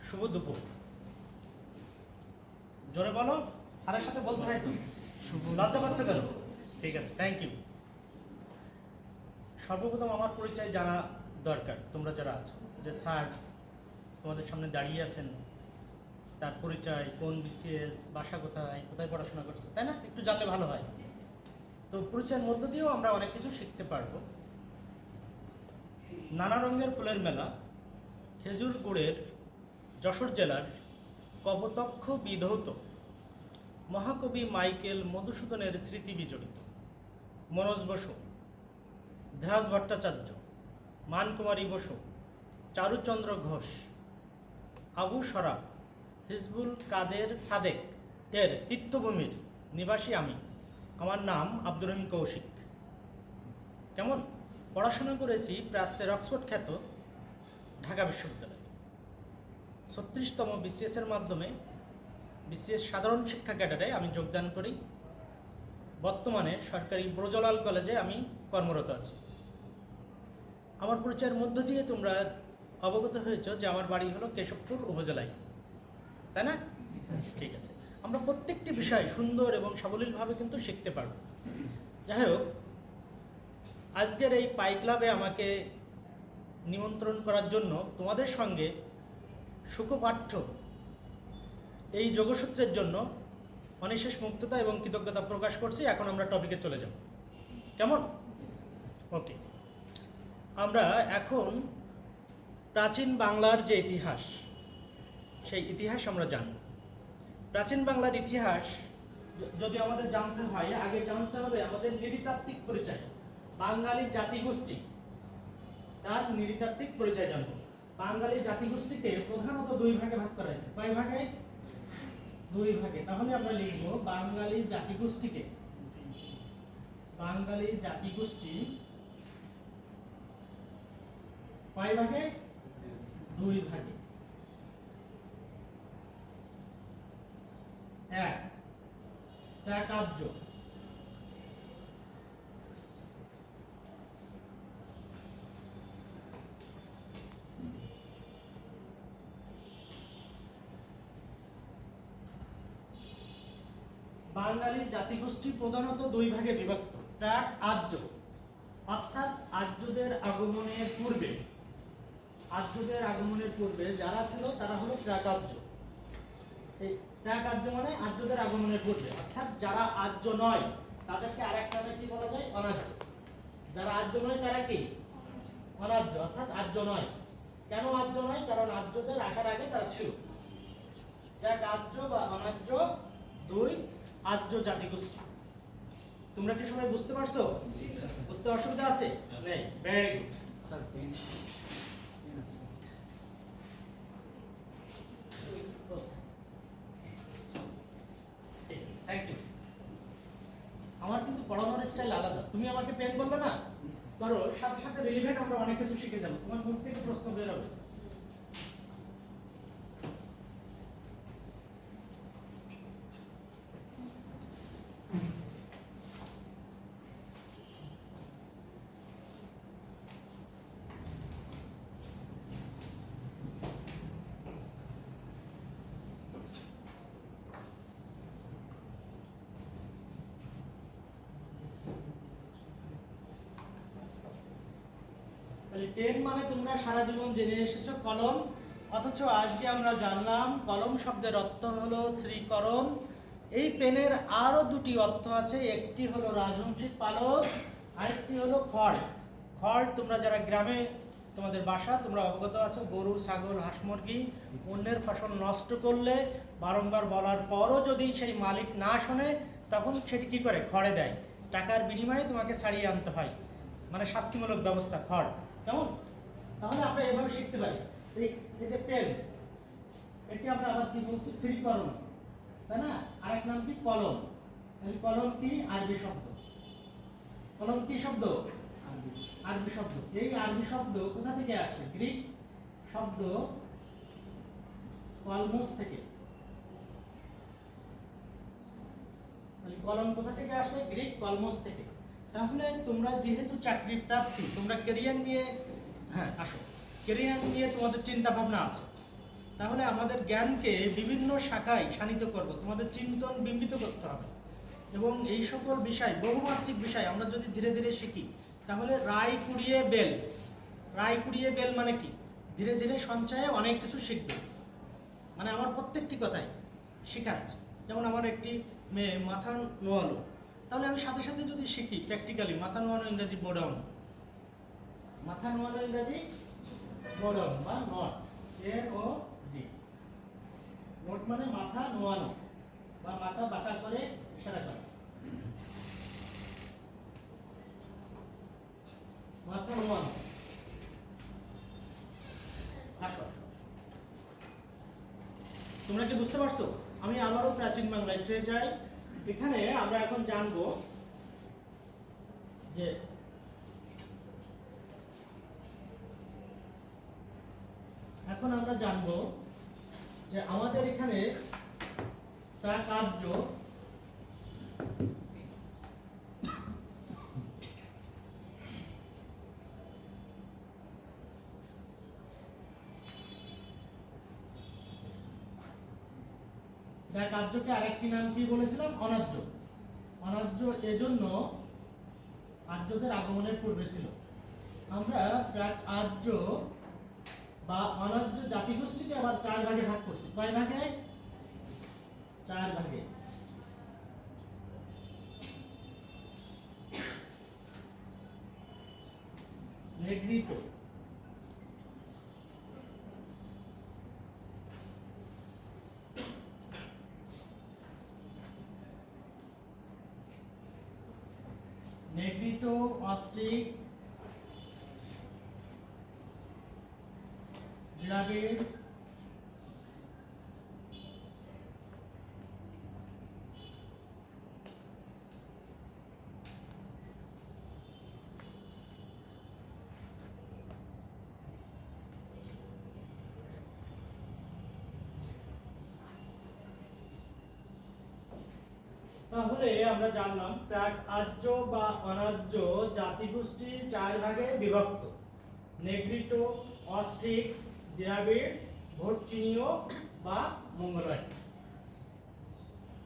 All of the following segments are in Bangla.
শুভ দুপুর। জোরে বলো, স্যারের সাথে বলতে হয় তো। লজ্জা পাচ্ছ কেন? ঠিক আছে, থ্যাংক ইউ। সর্বপ্রথম আমার পরিচয় জানা দরকার, তোমরা যারা আছো, যে স্যার তোমাদের সামনে দাঁড়িয়ে আছেন, তার পরিচয়, কোন বিসিএস, বাসা কোথায়, কোথায় পড়াশোনা করছে, তাই না? একটু জানলে ভালো হয়। তো পরিচয়ের মধ্য দিয়েও আমরা অনেক কিছু শিখতে পারবো। নানা রঙের ফুলের মেলা, খেজুর গুড়ের যশোর জেলার কপোতক্ষ বিধৌত মহাকবি মাইকেল মধুসূদনের স্মৃতি বিজড়িত মনোজ বসু, ধ্রাস ভট্টাচার্য, মানকুমারী বসু, চারুচন্দ্র ঘোষ, আবু সরাব, হিজবুল কাদের সাদেক এর তীর্থভূমির নিবাসী আমি। আমার নাম আব্দুর রহিম কৌশিক। কেমন? পড়াশোনা করেছি প্রাচ্যের অক্সফোর্ড খ্যাত ঢাকা বিশ্ববিদ্যালয়। 36তম বিসিএসের মাধ্যমে বিসিএস সাধারণ শিক্ষা ক্যাডারে আমি যোগদান করি। বর্তমানে সরকারি ব্রজলাল কলেজে আমি কর্মরত আছি। আমার পরিচয়ের মধ্য দিয়ে তোমরা অবগত হয়েছ যে আমার বাড়ি হলো কেশবপুর উপজেলায়, তাই না? ঠিক আছে, আমরা প্রত্যেকটি বিষয় সুন্দর এবং সাবলীলভাবে কিন্তু শিখতে পারব। যাই হোক, আজকের এই পাই ক্লাবে আমাকে নিমন্ত্রণ করার জন্য তোমাদের সঙ্গে সুখপাঠ্য এই যোগসূত্রের জন্য অনিশেষ মুক্ততা এবং কৃতজ্ঞতা প্রকাশ করছি। এখন আমরা টপিকে চলে যাব, কেমন? ওকে, আমরা এখন প্রাচীন বাংলার যে ইতিহাস, সেই ইতিহাস আমরা জানব। প্রাচীন বাংলার ইতিহাস যদি আমাদের জানতে হয়, আগে জানতে হবে আমাদের নৃতাত্ত্বিক পরিচয়, বাঙালি জাতিগোষ্ঠী, তার নৃতাত্ত্বিক পরিচয় জানব। বাঙালি জাতিগোষ্ঠীকে প্রধানত দুই ভাগে ভাগ করা হয়েছে। কয় ভাগে? দুই ভাগে। তাহলে আমরা লিখব বাঙালি জাতিগোষ্ঠীকে, বাঙালি জাতিগোষ্ঠী কয় ভাগে? দুই ভাগে। এক, ত্রাকার্য, বাঙালি জাতিগোষ্ঠী প্রধানত দুই ভাগে বিভক্ত। প্রাক আর্য, অর্থাৎ আর্যদের আগমনের পূর্বে, আর্যদের আগমনের পূর্বে যারা ছিল তারা হলো প্রাক আর্য। এই প্রাক আর্য মানে আর্যদের আগমনের পূর্বে, অর্থাৎ যারা আর্য নয় তাদেরকে আরেকটা নামে কি বলা যায়? অনার্য। যারা আর্য নয় তারা কি? অনার্য, অর্থাৎ আর্য নয়। কেন আর্য নয়? কারণ আর্যদের আসার আগে তারা ছিল। প্রাক আর্য বা অনার্য দুই আর্য জাতিগোষ্ঠী। তোমরা কি সবাই বুঝতে পারছো? বুঝতে অসুবিধা আছে? নেই। Very good sir. Thank you. আমার কিন্তু পড়ানোর স্টাইল আলাদা। তুমি আমাকে পেন বলবে না, ধরো সাথে সাথে রিলেভেন্ট আমরা অনেক কিছু শিখে যাবো। তোমার মুখ থেকে প্রশ্ন বের হবে। পেন মানে তোমরা সারা জীবন জেনে এসেছো কলম, অথচ আজকে আমরা জানলাম কলম শব্দের অর্থ হলো শ্রীকরণ। এই পেনের আরো দুটি অর্থ আছে, একটি হলো রাজবংশিক পালক, আরেকটি হলো খড়। খড় তোমরা যারা গ্রামে তোমাদের বাসা, তোমরা অবগত আছো, গরু, ছাগল, হাঁস, মুরগি অন্যের ফসল নষ্ট করলে বারংবার বলার পরও যদি সেই মালিক না শোনে, তখন সেটি কি করে? খড়ে দেয়। টাকার বিনিময়ে তোমাকে ছাড়িয়ে আনতে হয়, মানে শাস্তিমূলক ব্যবস্থা, খড়। কেমন? তাহলে আমরা এভাবে শিখতে পারি। এই যে পেন, এটি আমরা আবার কি বলছি? শ্রীকরণ, তাই না? আরেক নাম কি? কলম। কলম কি? আরবি শব্দ। কলম কি শব্দ? আরবি শব্দ। এই আরবি শব্দ কোথা থেকে আসছে? গ্রিক শব্দ কলমোস থেকে। কলম কোথা থেকে আসছে? গ্রিক কলমোস থেকে। তাহলে তোমরা যেহেতু চাকরি প্রার্থী, তোমরা ক্যারিয়ার নিয়ে, আসো, ক্যারিয়ার নিয়ে তোমাদের চিন্তা ভাবনা আছে, তাহলে আমাদের জ্ঞানকে বিভিন্ন শাখায় শানিত করব, তোমাদের চিন্তন বিম্বিত করতে হবে। এবং এই সকল বিষয়, বহুমাত্রিক বিষয় আমরা যদি ধীরে ধীরে শিখি, তাহলে রায় কুড়িয়ে বেল। রায় কুড়িয়ে বেল মানে কি? ধীরে ধীরে সঞ্চয়ে অনেক কিছু শিখবে। মানে আমার প্রত্যেকটি কথাই শেখার আছে। যেমন আমার একটি মেয়ে মাথা নোয়ালো, তাহলে আমি সাথে সাথে যদি শিখি প্র্যাকটিক্যালি, মাথা নোয়ানো ইংরাজি বোডাউন, মাথা নোয়ানো ইংরাজি বোডাউন বা নট, NOT। নোট মানে মাথা নোয়ানো বা মাথা বাঁকা করে ইশারা করা। মাথা নোয়ানো। আসো আসো, তোমরা কি বুঝতে পারছো? আমি আবারও প্রাচীন বাংলায় ফিরে যাই। এখানে আমরা এখন জানবো যে আমাদের এখানে তার কার্য কার্যকে আরেকটি নাম কি বলেছিলাম? অনার্য। অনার্য এজন্য আর্যদের আগমনের পূর্বে ছিল। আমরা প্রাক আর্য বা অনার্য জাতিগোষ্ঠীকে আবার 4 ভাগে ভাগ করছি। কয় ভাগে? 4 ভাগে। নেগ্রিটো, নেগ্রিটো, অস্ট্রিক, দ্রাবিড়, তাহলে আমরা জানলাম প্রাক আর্য বা অনার্য জাতিগোষ্ঠী 4 ভাগে বিভক্ত। নেগ্রিটো, অস্ট্রিক, দ্রাবিড়, ভোটচিনীয় বা মঙ্গোলয়েড।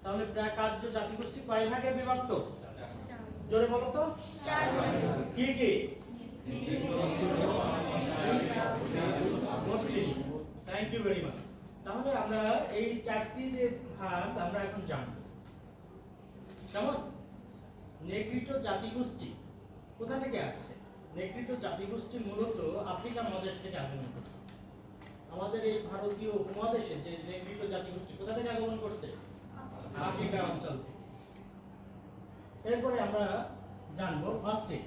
তাহলে প্রাক আর্য জাতিগোষ্ঠী কয় ভাগে বিভক্ত? জোরে বলো তো। 4 ভাগে। কি কি? ভোটচিনীয়। Thank you very much. তাহলে আমরা এই 4টি যে ভাগ আমরা এখন জানব। কেমন? নেগ্রিটো জাতিগোষ্ঠী কোথা থেকে আসছে? নেগ্রিটো জাতিগোষ্ঠী মূলত আফ্রিকা মহাদেশ থেকে আগমন করছে। আমাদের এই ভারতীয় উপমহাদেশে যে নেগ্রিটো জাতিগোষ্ঠী কোথা থেকে আগমন করছে? আফ্রিকা অঞ্চল থেকে। এরপরে আমরা জানবো অস্ট্রিক।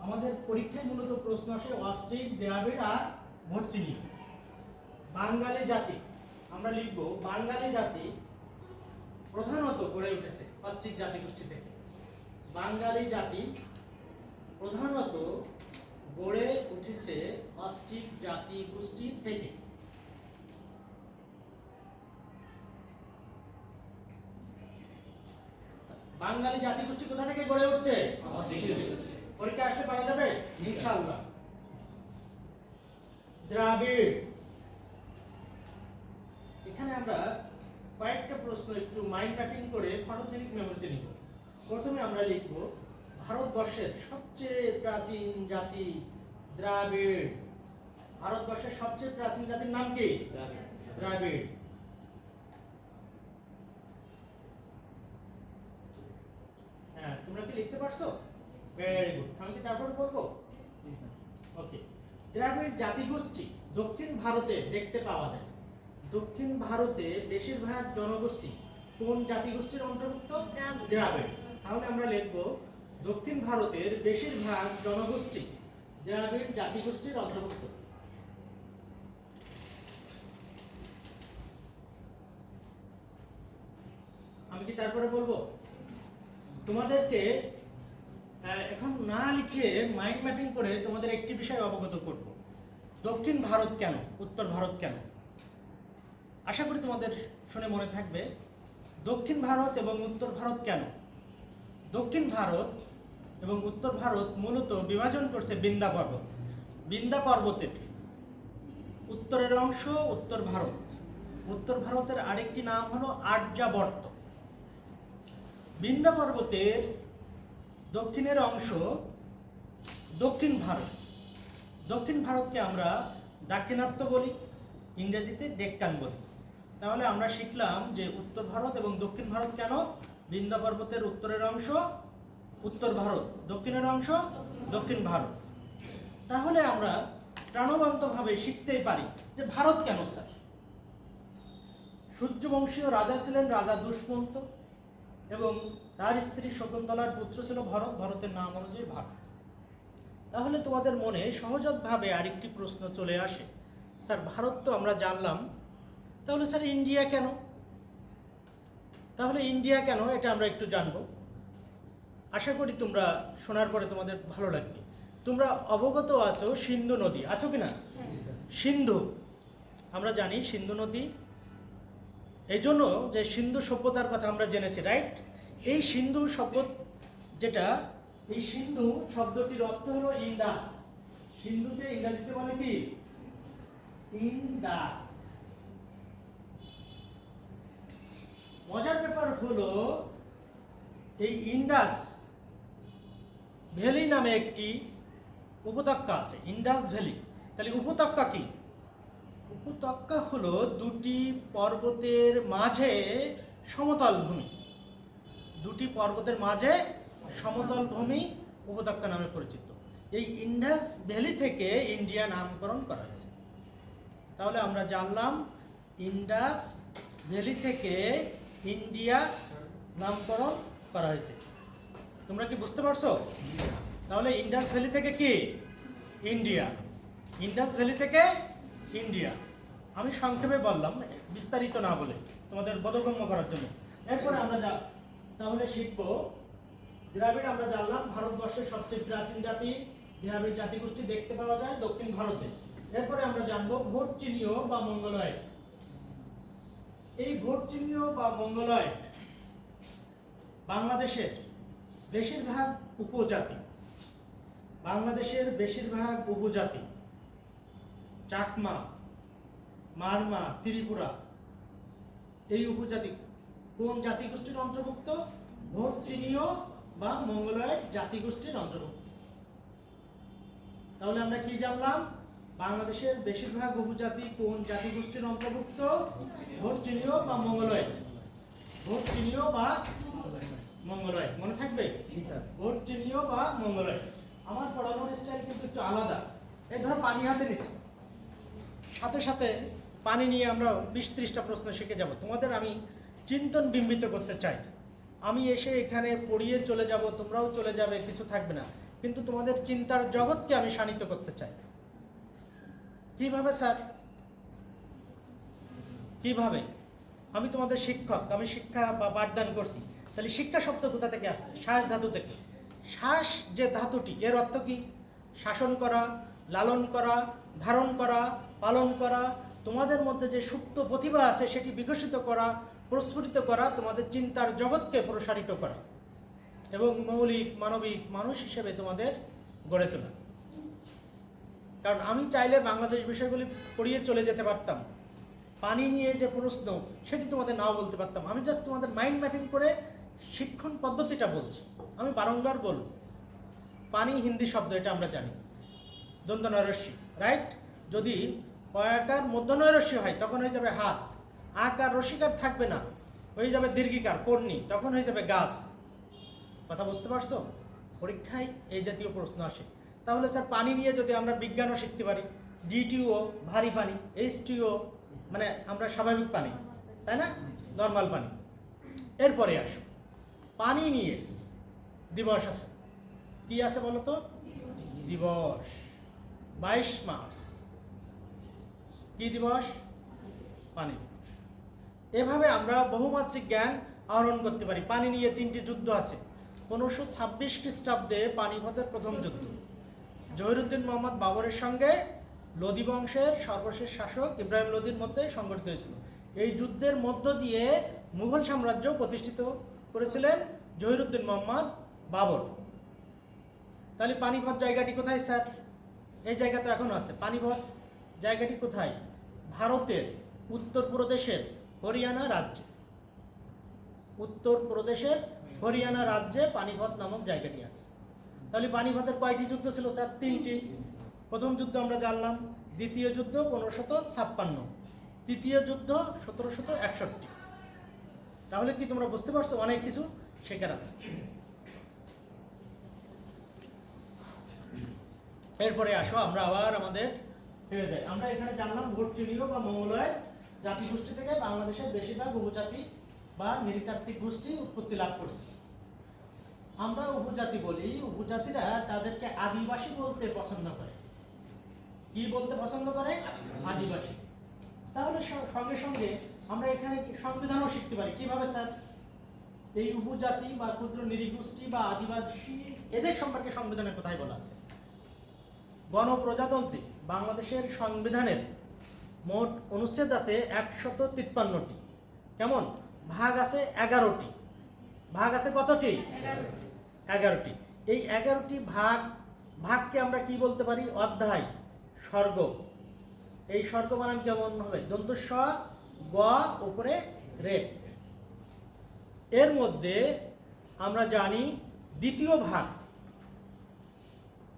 আমাদের পরীক্ষায় মূলত প্রশ্ন আসে অস্ট্রিক, দ্রাবিড় আর ভোটচিনীয়। বাঙালি জাতি আমরা লিখব, বাঙালি জাতি প্রধানত গড়ে উঠেছে অস্ট্রিক জাতিগোষ্ঠী থেকে। বাঙালি জাতি প্রধানত গড়ে উঠেছে অস্ট্রিক জাতিগোষ্ঠী থেকে। বাঙালি জাতিগোষ্ঠী কোথা থেকে গড়ে উঠছে? পরীক্ষা আসলে পারা যাবে ইনশাআল্লাহ। দ্রাবিড়, এখানে আমরা কয়েকটা প্রশ্ন একটু মাইন্ড ম্যাপিং করে ফটোজেনিক মেমোরিতে নিব। প্রথমে আমরা লিখব ভারতবর্ষের সবচেয়ে প্রাচীন জাতি দ্রাবিড়। ভারতবর্ষের সবচেয়ে প্রাচীন জাতির নাম কি? দ্রাবিড়। হ্যাঁ, তোমরা কি লিখতে পারছো? Very good. আমি কি তারপর বলবো? ওকে। দ্রাবিড় জাতিগোষ্ঠী দক্ষিণ ভারতে দেখতে পাওয়া যায়। দক্ষিণ ভারতে বেশিরভাগ জনগোষ্ঠী কোন জাতিগোষ্ঠীর অন্তর্ভুক্ত? দ্রাবিড়। তাহলে আমরা লিখব দক্ষিণ ভারতের বেশিরভাগ জনগোষ্ঠী দ্রাবিড় জাতিগোষ্ঠীর অন্তর্ভুক্ত। আমি কি তারপরে বলবো? তোমাদেরকে এখন না লিখে মাইন্ড ম্যাপিং করে তোমাদের একটি বিষয় অবগত করব। দক্ষিণ ভারত কেন, উত্তর ভারত কেন? আশা করি তোমাদের শুনে মনে থাকবে। দক্ষিণ ভারত এবং উত্তর ভারত কেন? দক্ষিণ ভারত এবং উত্তর ভারত মূলত বিভাজন করছে বিন্ধ্যা পর্বত। বিন্ধ্যা পর্বতের উত্তরের অংশ উত্তর ভারত উত্তর ভারতের আরেকটি নাম হলো আর্যাবর্ত। বিন্ধ্য পর্বতের দক্ষিণের অংশ দক্ষিণ ভারত। দক্ষিণ ভারতকে আমরা দাক্ষিণাত্য বলি, ইংরেজিতে ডেক্কান বলি। তাহলে আমরা শিখলাম যে উত্তর ভারত এবং দক্ষিণ ভারত কেন? বিন্ধ্য পর্বতের উত্তরের অংশ উত্তর ভারত, দক্ষিণের অংশ দক্ষিণ ভারত। তাহলে আমরা প্রাণবন্তভাবে শিখতেই পারি যে ভারত কেন স্যার? সূর্যবংশীয় রাজা ছিলেন রাজা দুষ্মন্ত, এবং তার স্ত্রী শকুন্তলার পুত্র ছিল ভরত। ভরতের নাম অনুযায়ী ভারত। তাহলে তোমাদের মনে সহজভাবে আরেকটি প্রশ্ন চলে আসে, স্যার ভারত তো আমরা জানলাম, তাহলে স্যার ইন্ডিয়া কেন? তাহলে ইন্ডিয়া কেন এটা আমরা একটু জানবো। আশা করি তোমরা শোনার পরে তোমাদের ভালো লাগবে। তোমরা অবগত আছো সিন্ধু নদী, আছো কি না? সিন্ধু, আমরা জানি সিন্ধু নদী এই জন্য যে সিন্ধু সভ্যতার কথা আমরা জেনেছি, রাইট? এই সিন্ধু সভ্য যেটা, এই সিন্ধু শব্দটির অর্থ হলো ইন্ডাস। সিন্ধুকে ইংরেজিতে বলে কি? ইন্ডাস। মজার ব্যাপার হলো এই ইন্ডাস ভ্যালি নামে একটি উপত্যকা আছে, ইন্ডাস ভ্যালি। তাহলে উপত্যকা কি? উপত্যকা হলো দুটি পর্বতের মাঝে সমতল ভূমি। দুটি পর্বতের মাঝে সমতল ভূমি উপত্যকা নামে পরিচিত। এই ইন্ডাস ভ্যালি থেকে ইন্ডিয়া নামকরণ করা হয়েছে। তাহলে আমরা জানলাম ইন্ডাস ভ্যালি থেকে ইন্ডিয়া নামকরণ করা হয়েছে। তোমরা কি বুঝতে পারছো? তাহলে ইন্ডাস ভ্যালি থেকে কি? ইন্ডিয়া। ইন্ডাস ভ্যালি থেকে ইন্ডিয়া। আমি সংক্ষেপে বললাম, বিস্তারিত না বলে, তোমাদের বোধগম্য করার জন্য। এরপরে আমরা তাহলে শিখব দ্রাবিড়। আমরা জানলাম ভারতবর্ষের সবচেয়ে প্রাচীন জাতি দ্রাবিড় জাতিগোষ্ঠী দেখতে পাওয়া যায় দক্ষিণ ভারতে। এরপরে আমরা জানবো ভোটচিনীয় বা মঙ্গলয়েড। এই ভোটচিনীয় বা মঙ্গলয়েড বাংলাদেশের বেশিরভাগ উপজাতি, বাংলাদেশের বেশিরভাগ উপজাতি চাকমা, মারমা, ত্রিপুরা, এই উপজাতি কোন জাতিগোষ্ঠীর অন্তর্ভুক্ত? ভোটচিনীয় বা মঙ্গলয়েড জাতিগোষ্ঠীর অন্তর্ভুক্ত। তাহলে আমরা কি জানলাম? বাংলাদেশের বেশিরভাগ উপজাতি কোন জাতিগোষ্ঠীর অন্তর্ভুক্ত? ভোটচিনীয় বা মঙ্গলয়েড। ভোটচিনীয় বা মঙ্গলয়েড, মনে থাকবে? ভোটচিনীয় বা মঙ্গলয়েড। আমার পড়ানোর স্টাইল কিন্তু একটু আলাদা। এই ধরো পানি হাতে নিছি, সাথে সাথে পানি নিয়ে আমরা 20-30টা প্রশ্ন শিখে যাব। তোমাদের আমি চিন্তন বিম্বিত করতে চাই। আমি এসে এখানে পড়িয়ে চলে যাব, তোমরাও চলে যাবে, কিছু থাকবে না, কিন্তু তোমাদের চিন্তার জগৎকে আমি শানিত করতে চাই। কিভাবে স্যার? কিভাবে? আমি তোমাদের শিক্ষক, আমি শিক্ষা বা পাঠদান করছি। তাহলে শিক্ষা শব্দ কোথা থেকে আসছে? শ্বাস ধাতু থেকে। শ্বাস যে ধাতুটি, এর অর্থ কি? শাসন করা, লালন করা, ধারণ করা, পালন করা। তোমাদের মধ্যে যে সুপ্ত প্রতিভা আছে সেটি বিকশিত করা, প্রস্ফুটিত করা, তোমাদের চিন্তার জগৎকে প্রসারিত করা এবং মৌলিক মানবিক মানুষ হিসেবে তোমাদের গড়ে তোলা। কারণ আমি চাইলে বাংলাদেশ বিষয়গুলি পড়িয়ে চলে যেতে পারতাম, পানি নিয়ে যে প্রশ্ন সেটি তোমাদের নাও বলতে পারতাম। আমি জাস্ট তোমাদের মাইন্ড ম্যাপিং করে শিক্ষণ পদ্ধতিটা বলছি। আমি বারংবার বলব, পানি হিন্দি শব্দ, এটা আমরা জানি, দন্ত নৈরস্যি, রাইট? যদি পয়াকার মধ্য নৈরস্যি হয় তখন হয়ে যাবে হাত, আকার রসিকার থাকবে না, হয়ে যাবে দীর্ঘিকার পর্ণি, তখন হয়ে যাবে গাছ। কথা বুঝতে পারছো? পরীক্ষায় এই জাতীয় প্রশ্ন আসে। তাহলে স্যার পানি নিয়ে যদি আমরা বিজ্ঞানও শিখতে পারি, D2O ভারী পানি, H2O মানে আমরা স্বাভাবিক পানি, তাই না? নর্মাল পানি। এরপরে আসো পানি নিয়ে দিবস আছে। কি আছে বলো তো? দিবস 22 মার্চ। কি দিবস? পানি দিবস। এভাবে আমরা বহুমাত্রিক জ্ঞান আহরণ করতে পারি। পানি নিয়ে 3টি যুদ্ধ আছে। 1526 খ্রিস্টাব্দে পানিপথের প্রথম যুদ্ধ জহিরুদ্দিন মোহাম্মদ বাবরের সঙ্গে লোদি বংশের সর্বশেষ শাসক ইব্রাহিম লোদির মধ্যে সংঘটিত হয়েছিল। এই যুদ্ধের মধ্য দিয়ে মুঘল সাম্রাজ্য প্রতিষ্ঠিত করেছিলেন জহিরুদ্দিন মোহাম্মদ বাবর। তাহলে পানিপথ জায়গাটি কোথায় স্যার? এই জায়গা তো এখনো আছে। পানিপথ জায়গাটি কোথায়? ভারতের উত্তরপ্রদেশের হরিয়ানা রাজ্যে। উত্তরপ্রদেশের হরিয়ানা রাজ্যে পানিপথ নামক জায়গাটি আছে। তাহলে পানিপথের কয়টি যুদ্ধ ছিল স্যার? 3টি। প্রথম যুদ্ধ আমরা জানলাম, দ্বিতীয় যুদ্ধ 1556, তৃতীয় যুদ্ধ 1761। তাহলে কি তোমরা বুঝতে পারছো অনেক কিছু শেখার আছে। এরপরে আসো আমরা আবার আমাদের ফিরে যাই। আমরা এখানে জানলাম ভোট্টনীয় বা মঙ্গোলয়েড জাতিগোষ্ঠী থেকে বাংলাদেশের বেশিরভাগ উপজাতি বা নৃতাত্ত্বিক গোষ্ঠী উৎপত্তি লাভ করছে। আমরা উপজাতি বলি, উপজাতিরা তাদেরকে আদিবাসী বলতে পছন্দ করে। কি বলতে পছন্দ করে? আদিবাসী। তাহলে সঙ্গে সঙ্গে আমরা এখানে সংবিধানও শিখতে পারি। কিভাবে স্যার? এই উপজাতি বা ক্ষুদ্র নৃগোষ্ঠী বা আদিবাসী এদের সম্পর্কে সংবিধানে কোথায় বলা আছে? গণপ্রজাতন্ত্রী বাংলাদেশের সংবিধানের মোট অনুচ্ছেদ আছে 153টি। কেমন? ভাগ আছে 11টি। ভাগ আছে কতটি? 11টি। এই 11টি ভাগকে আমরা কি বলতে পারি? অধ্যায়, স্বর্গ। এই স্বর্গ বানান কেমন হবে? দন্ত স গ উপরে রেট। এর মধ্যে আমরা জানি দ্বিতীয় ভাগ।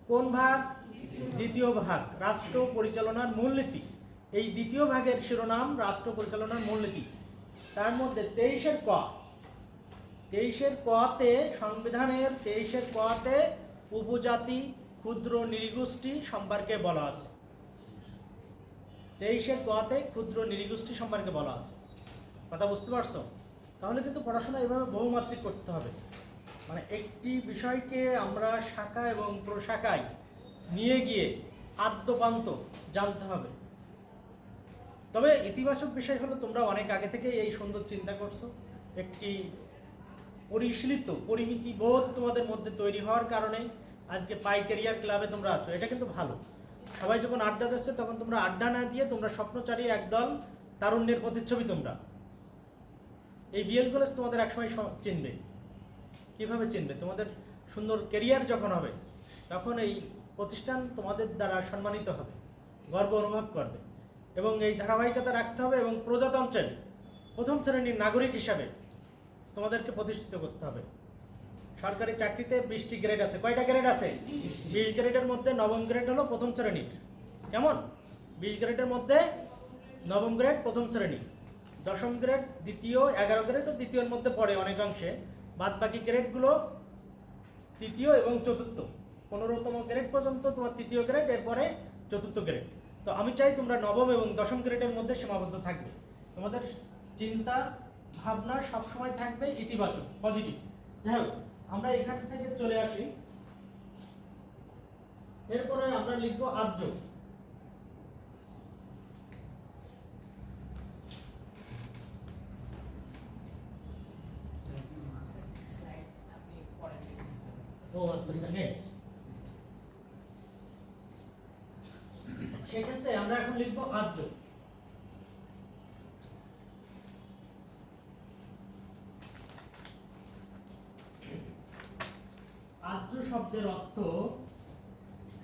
কোন ভাগ? দ্বিতীয় ভাগ, রাষ্ট্র পরিচালনার মূলনীতি। এই দ্বিতীয় ভাগের শিরোনাম রাষ্ট্র পরিচালনার মূলনীতি। তার মধ্যে 23-এর ক, 23-এর কতে, সংবিধানের 23-এর কতে উপজাতি ক্ষুদ্র নৃগোষ্ঠী সম্পর্কে বলা আছে। 23-এর কতে ক্ষুদ্র নৃগোষ্ঠী সম্পর্কে বলা আছে। কথা বুঝতে পারছো? তাহলে কিন্তু পড়াশোনা এভাবে বহুমাত্রিক করতে হবে। মানে একটি বিষয়কে আমরা শাখা এবং প্রশাখায় নিয়ে গিয়ে আদ্যপান্ত জানতে হবে। তবে ইতিবাচক বিষয় হলো তোমরা অনেক আগে থেকে এই সুন্দর চিন্তা করছো। একটি পরিশীলিত পরিমিতি বোধ তোমাদের মধ্যে তৈরি হওয়ার কারণে আজকে পাই ক্যারিয়ার ক্লাবে তোমরা আছো। এটা কিন্তু ভালো। সবাই যখন আড্ডা দিচ্ছে তখন তোমরা আড্ডা না দিয়ে তোমরা স্বপ্নচারী একদল তারুণ্যের প্রতিচ্ছবি। তোমরা এই বিএল কলেজ তোমাদের একসময় চিনবে। কিভাবে চিনবে? তোমাদের সুন্দর ক্যারিয়ার যখন হবে তখন এই প্রতিষ্ঠান তোমাদের দ্বারা সম্মানিত হবে, গর্ব অনুভব করবে। এবং এই ধারাবাহিকতা রাখতে হবে এবং প্রজাতন্ত্রের প্রথম শ্রেণীর নাগরিক হিসাবে তোমাদেরকে প্রতিষ্ঠিত করতে হবে। সরকারি চাকরিতে 20টি গ্রেড আছে। কয়টা গ্রেড আছে? 20 গ্রেডের মধ্যে নবম গ্রেড হলো প্রথম শ্রেণীর। কেমন? 20 গ্রেডের মধ্যে নবম গ্রেড প্রথম শ্রেণী, দশম গ্রেড দ্বিতীয়, 11 গ্রেড ও দ্বিতীয়ের মধ্যে পড়ে অনেকাংশে। বাদ বাকি গ্রেডগুলো তৃতীয় এবং চতুর্থ। 15তম গ্রেড পর্যন্ত তোমার তৃতীয় গ্রেড, এরপরে চতুর্থ গ্রেড। তো আমি চাই তোমরা নবম এবং দশম গ্রেডের মধ্যে সীমাবদ্ধ থাকবে। তোমাদের চিন্তা ভাবনা সবসময় থাকবে ইতিবাচক, পজিটিভ। যাই হোক, আমরা এখান থেকে চলে আসি। এরপরে আমরা লিখবো আর্য। সেক্ষেত্রে আমরা এখন লিখবো আর্য। আর্য শব্দের অর্থ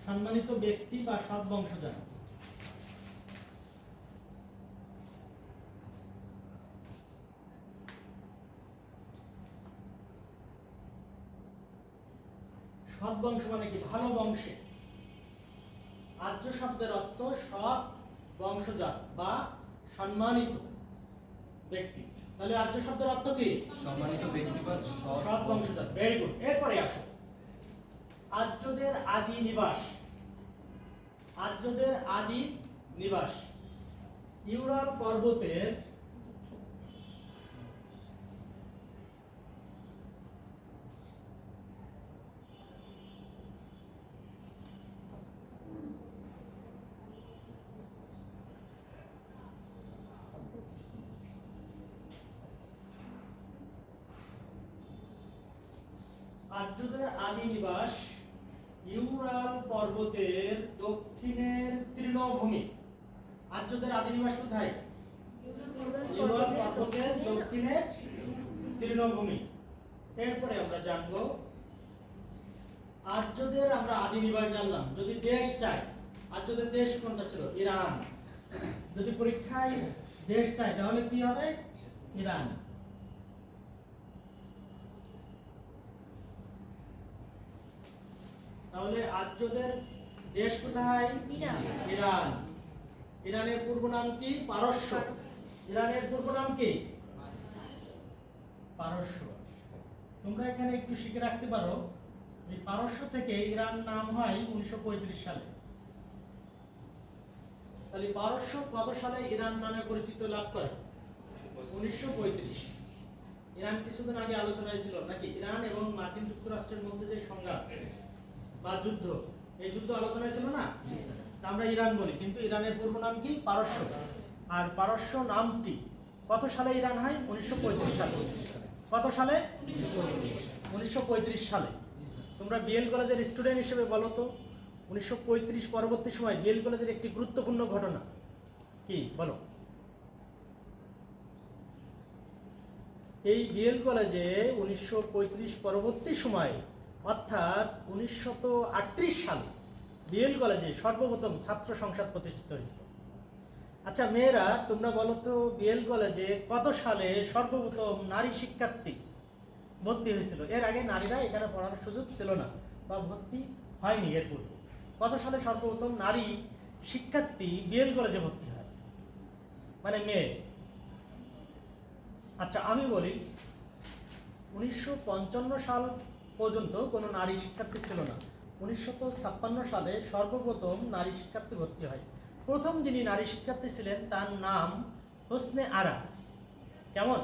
সম্মানিত ব্যক্তি বা সৎ বংশজাত। সৎ বংশ মানে কি? ভালো বংশে। আর্য শব্দের অর্থ সৎ বংশজাত বা সম্মানিত ব্যক্তি। তাহলে আর্য শব্দের অর্থ কি? সম্মানিত ব্যক্তি বা সৎ বংশজাত। Very good. এরপরে আসো আর্যদের আদি নিবাস। আর্যদের আদি নিবাস ইউরাল পর্বতের আর্যদের আদি নিবাস ইউরাল পর্বতের দক্ষিণের তৃণভূমি। আর্যদের আদি নিবাস কোথায়? ইউরাল পর্বতের দক্ষিণের তৃণভূমি। এরপরে আমরা জানবো আর্যদের আমরা আদি নিবাস জানলাম। যদি দেশ চাই, আর্যদের দেশ কোনটা ছিল? ইরান। যদি পরীক্ষায় দেশ চাই তাহলে কি হবে? ইরান। তাহলে আর্যদের দেশ কোথায়? ইরান। ইরানের পূর্ব নাম কি? পারস্য। ইরানের পূর্ব নাম কি? পারস্য। তোমরা এখানে একটু শিখে রাখতে পারো, এই পারস্য থেকে ইরান নাম হয় 1935 সালে। তাহলে পারস্য কত সালে ইরান নামে পরিচিত লাভ করে? 1935। ইরান কিছুদিন আগে আলোচনায় ছিল নাকি? ইরান এবং মার্কিন যুক্তরাষ্ট্রের মধ্যে যে সংঘাত বা যুদ্ধ, এই যুদ্ধ আলোচনায় ছিল না? তা আমরা ইরান বলি, কিন্তু ইরানের পূর্ব নাম কি? পারস্য। আর পারস্য নামটি কত সালে ইরান হয়? 1935 সালে। কত সালে? 1935 সালে। তোমরা বিএল কলেজের স্টুডেন্ট হিসেবে বলো তো, 1935 পরবর্তী সময় বিএল কলেজের একটি গুরুত্বপূর্ণ ঘটনা কি বলো? এই বিএল কলেজে 1935 পরবর্তী সময়ে অর্থাৎ 1938 সালে বিএল কলেজে সর্বপ্রথম ছাত্র সংসদ প্রতিষ্ঠিত হয়েছিল। আচ্ছা মেয়েরা, তোমরা বলো তো বিএল কলেজে কত সালে সর্বপ্রথম নারী শিক্ষার্থী ভর্তি হয়েছিল? এর আগে নারীরা এখানে পড়ার সুযোগ ছিল না বা ভর্তি হয়নি এর পূর্বে। কত সালে সর্বপ্রথম নারী শিক্ষার্থী বিএল কলেজে ভর্তি হয়, মানে মেয়ে? আচ্ছা আমি বলি, 1955 সাল পর্যন্ত কোনো নারী শিক্ষার্থী ছিল না। 1956 সালে সর্বপ্রথম নারী শিক্ষার্থী ভর্তি হয়। প্রথম যিনি নারী শিক্ষার্থী ছিলেন তার নাম হোসনে আরা। কেমন?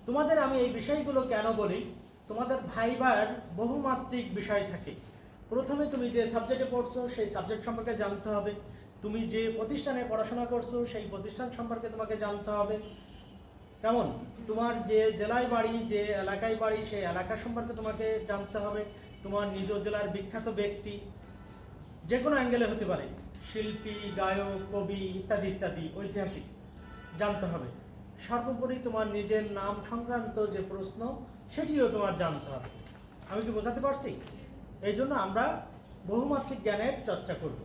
তোমাদের আমি এই বিষয়গুলো কেন বলি, তোমাদের ভাইবার বহুমাত্রিক বিষয় থাকে। প্রথমে তুমি যে সাবজেক্টে পড়ছো সেই সাবজেক্ট সম্পর্কে জানতে হবে, তুমি যে প্রতিষ্ঠানে পড়াশোনা করছো সেই প্রতিষ্ঠান সম্পর্কে তোমাকে জানতে হবে। কেমন? তোমার যে জেলায় বাড়ি, যে এলাকায় বাড়ি, সেই এলাকা সম্পর্কে তোমাকে জানতে হবে। তোমার নিজ জেলার বিখ্যাত ব্যক্তি যে কোনো অ্যাঙ্গেলে হতে পারে, শিল্পী, গায়ক, কবি ইত্যাদি ইত্যাদি, ঐতিহাসিক জানতে হবে। সর্বোপরি তোমার নিজের নাম সংক্রান্ত যে প্রশ্ন সেটিও তোমার জানতে হবে। আমি কি বোঝাতে পারছি? এই জন্য আমরা বহুমাত্রিক জ্ঞানের চর্চা করব।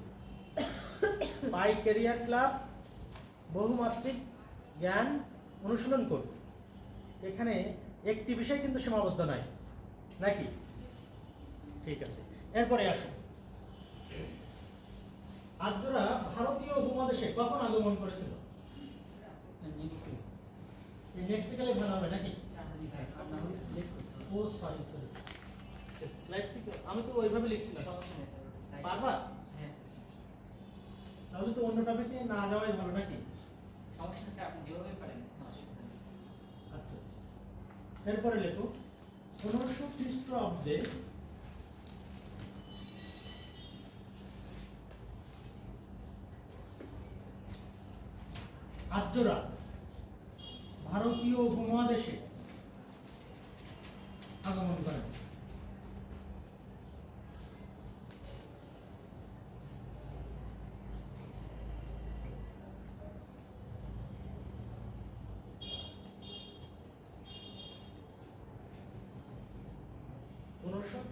পাই ক্যারিয়ার ক্লাব বহুমাত্রিক জ্ঞান অনুশীলন করব। এখানে একটি বিষয় কিন্তু সীমাবদ্ধ নয়, নাকি? ঠিক আছে, এরপরে আসো। আর্যরা ভারতীয় উপমহাদেশে কখন আগমন করেছিল? নেক্সটকালে ভালো হবে নাকি? ও সরি সরি, স্লাইড ঠিক, আমি তো ওইভাবে লিখছি না। পারবা? তাহলে তো অন্য টপিকে না যাওয়াই ভালো নাকি? সমস্যা আছে, আপনি যেভাবে পারেন। আচ্ছা, এরপরে লেখো 1500 খ্রিস্টাব্দে আর্যরা ভারতীয় উপমহাদেশে আগমন করেন।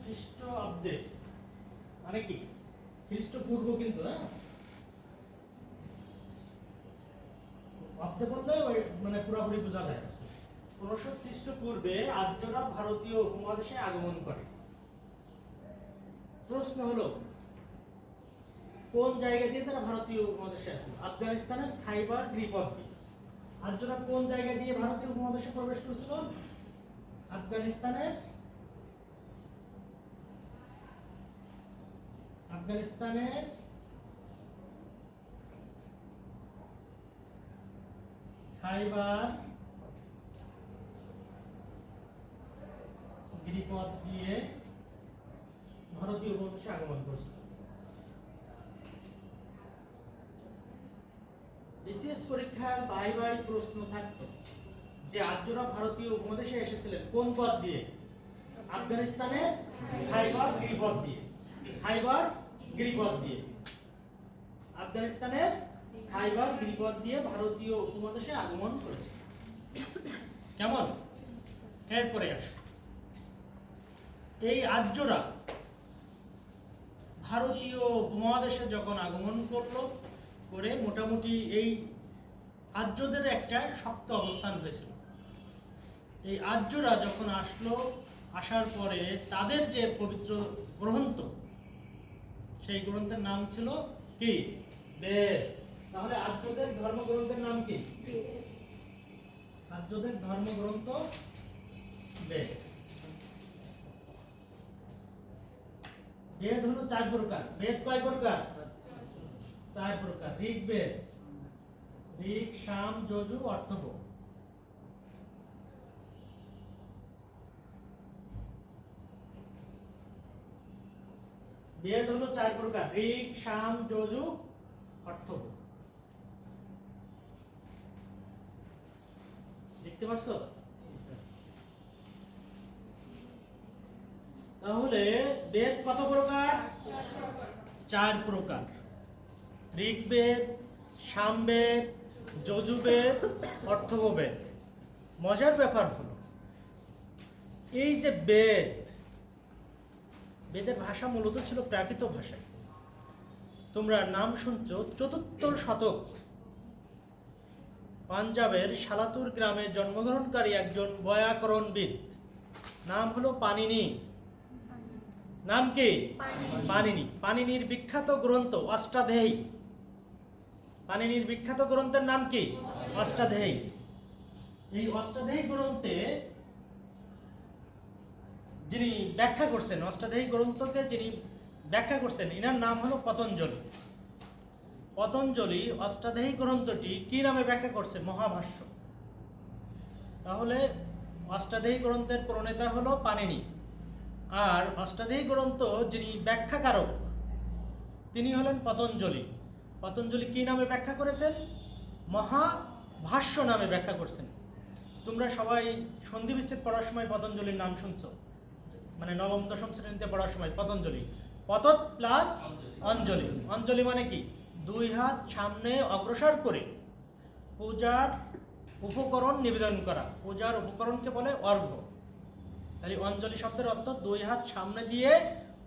খ্রিস্টাব্দে মানে কি? খ্রিস্টপূর্ব কিন্তু, হ্যাঁ, অব্দে বললে মানে পুরোপুরি বোঝা যায়। 1500 খ্রিস্টপূর্বে আর্যরা ভারতীয় উপমহাদেশে আগমন করে। প্রশ্ন হলো, কোন জায়গা দিয়ে তারা ভারতীয় উপমহাদেশে আসে? আফগানিস্তানের খাইবার গিরিপথ দিয়ে। আর্যরা কোন জায়গা দিয়ে ভারতীয় উপমহাদেশে প্রবেশ করেছিল? আফগানিস্তানের খাইবার গিরিপথ দিয়ে ভারতীয় উপমহাদেশে আগমন করেছিল। বিসিএস পরীক্ষার বাই বাই প্রশ্ন থাকতো যে আর্যরা ভারতীয় উপমহাদেশে এসেছিলেন কোন পথ দিয়ে? আফগানিস্তানের খাইবার গিরিপথ দিয়ে। খাইবার গিরিপথ দিয়ে, আফগানিস্তানের খাইবার গিরিপথ দিয়ে ভারতীয় উপমহাদেশে আগমন করেছে। কেমন? এরপরে আসো, এই আর্যরা ভারতীয় উপমহাদেশে যখন আগমন করলো, করে মোটামুটি এই আর্যদের একটা শক্ত অবস্থান হয়েছিল। এই আর্যরা যখন আসলো, আসার পরে তাদের যে পবিত্র গ্রন্থ, সেই গ্রন্থের নাম ছিল কি? বেদ। তাহলে আর্যদের ধর্মগ্রন্থের নাম কি? আর্যদের ধর্মগ্রন্থ বেদ। বেদ হলো 4 প্রকার। বেদ কয় প্রকার? 4 প্রকার। ঋগ্বেদ, ঋক, সাম, যজু, অর্থব। বেদ হলো 4 প্রকার। ঋক, সাম, যজু, অর্থব। দেখতে পাচ্ছ? তাহলে বেদ কত প্রকার? 4 প্রকার। ঋগ্বেদ, সামবেদ, যজুবেদ, অর্থববেদ। মজার ব্যাপার হলো এই যে বেদ, বেদের ভাষা মূলত ছিল প্রাকৃত ভাষা। তোমরা নাম শুনছ 4র্থ শতক পাঞ্জাবের শালাতুর গ্রামে জন্মগ্রহণকারী একজন বৈয়াকরণবিদ, নাম হলো পাণিনি। নাম কি? পাণিনি। পাণিনির বিখ্যাত গ্রন্থ অষ্টাধ্যায়ী। পাণিনির বিখ্যাত গ্রন্থের নাম কি? অষ্টাধ্যায়ী। এই অষ্টাধ্যায়ী গ্রন্থে যিনি ব্যাখ্যা করছেন, অষ্টাধ্যায়ী গ্রন্থকে যিনি ব্যাখ্যা করছেন, এনার নাম হলো পতঞ্জলি। পতঞ্জলি অষ্টাধ্যায়ী গ্রন্থটি কি নামে ব্যাখ্যা করছে? মহাভাষ্য। তাহলে অষ্টাধ্যায়ী গ্রন্থের প্রণেতা হলো পাণিনি, আর অষ্টাধ্যায়ী গ্রন্থ যিনি ব্যাখ্যাকারক তিনি হলেন পতঞ্জলি। পতঞ্জলি কি নামে ব্যাখ্যা করেছেন? মহাভাষ্য নামে ব্যাখ্যা করছেন। তোমরা সবাই সন্ধি বিচ্ছেদ পড়ার সময় পতঞ্জলির নাম শুনছো, মানে নবম দশম শ্রেণীতে পড়ার সময় পতঞ্জলি। পতত প্লাস অঞ্জলি। অঞ্জলি মানে কি? 2 হাত সামনে অগ্রসর করে পূজার উপকরণ নিবেদন করা। পূজার উপকরণকে বলে অর্ঘ্য। তাহলে অঞ্জলি শব্দের অর্থ 2 হাত সামনে দিয়ে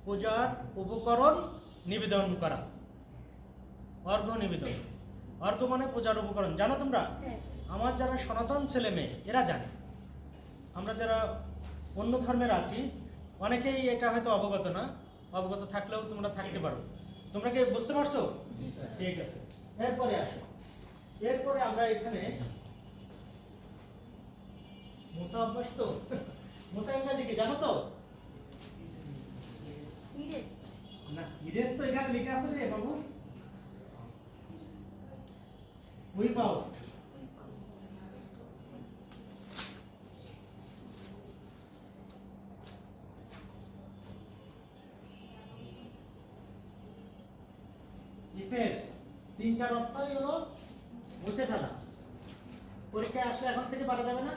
পূজার উপকরণ নিবেদন করা, অর্ঘ্য নিবেদন। অর্ঘ্য মানে পূজার উপকরণ। জানো তোমরা? আমার যারা সনাতন ছেলে মেয়ে এরা জানে। আমরা যারা অন্য ধর্মের আছি অনেকেই এটা হয়তো অবগত না, অবগত থাকলেও তোমরা থাকতে পারো। তোমরা কি বুঝতে পারছো? ঠিক আছে, এরপরে আসো। এরপরে আমরা এখানে মুসা অভ্যাস তো মুসা ইংরাজি কি জানো তো? না, ইরেজ তো এখানে লেখা আছে রে বাবু। Whip out. ইফেক্টস 3টার অর্থই হলো মুছে ফেলা। পরীক্ষায় আসলে এখন থেকে পারা যাবে না?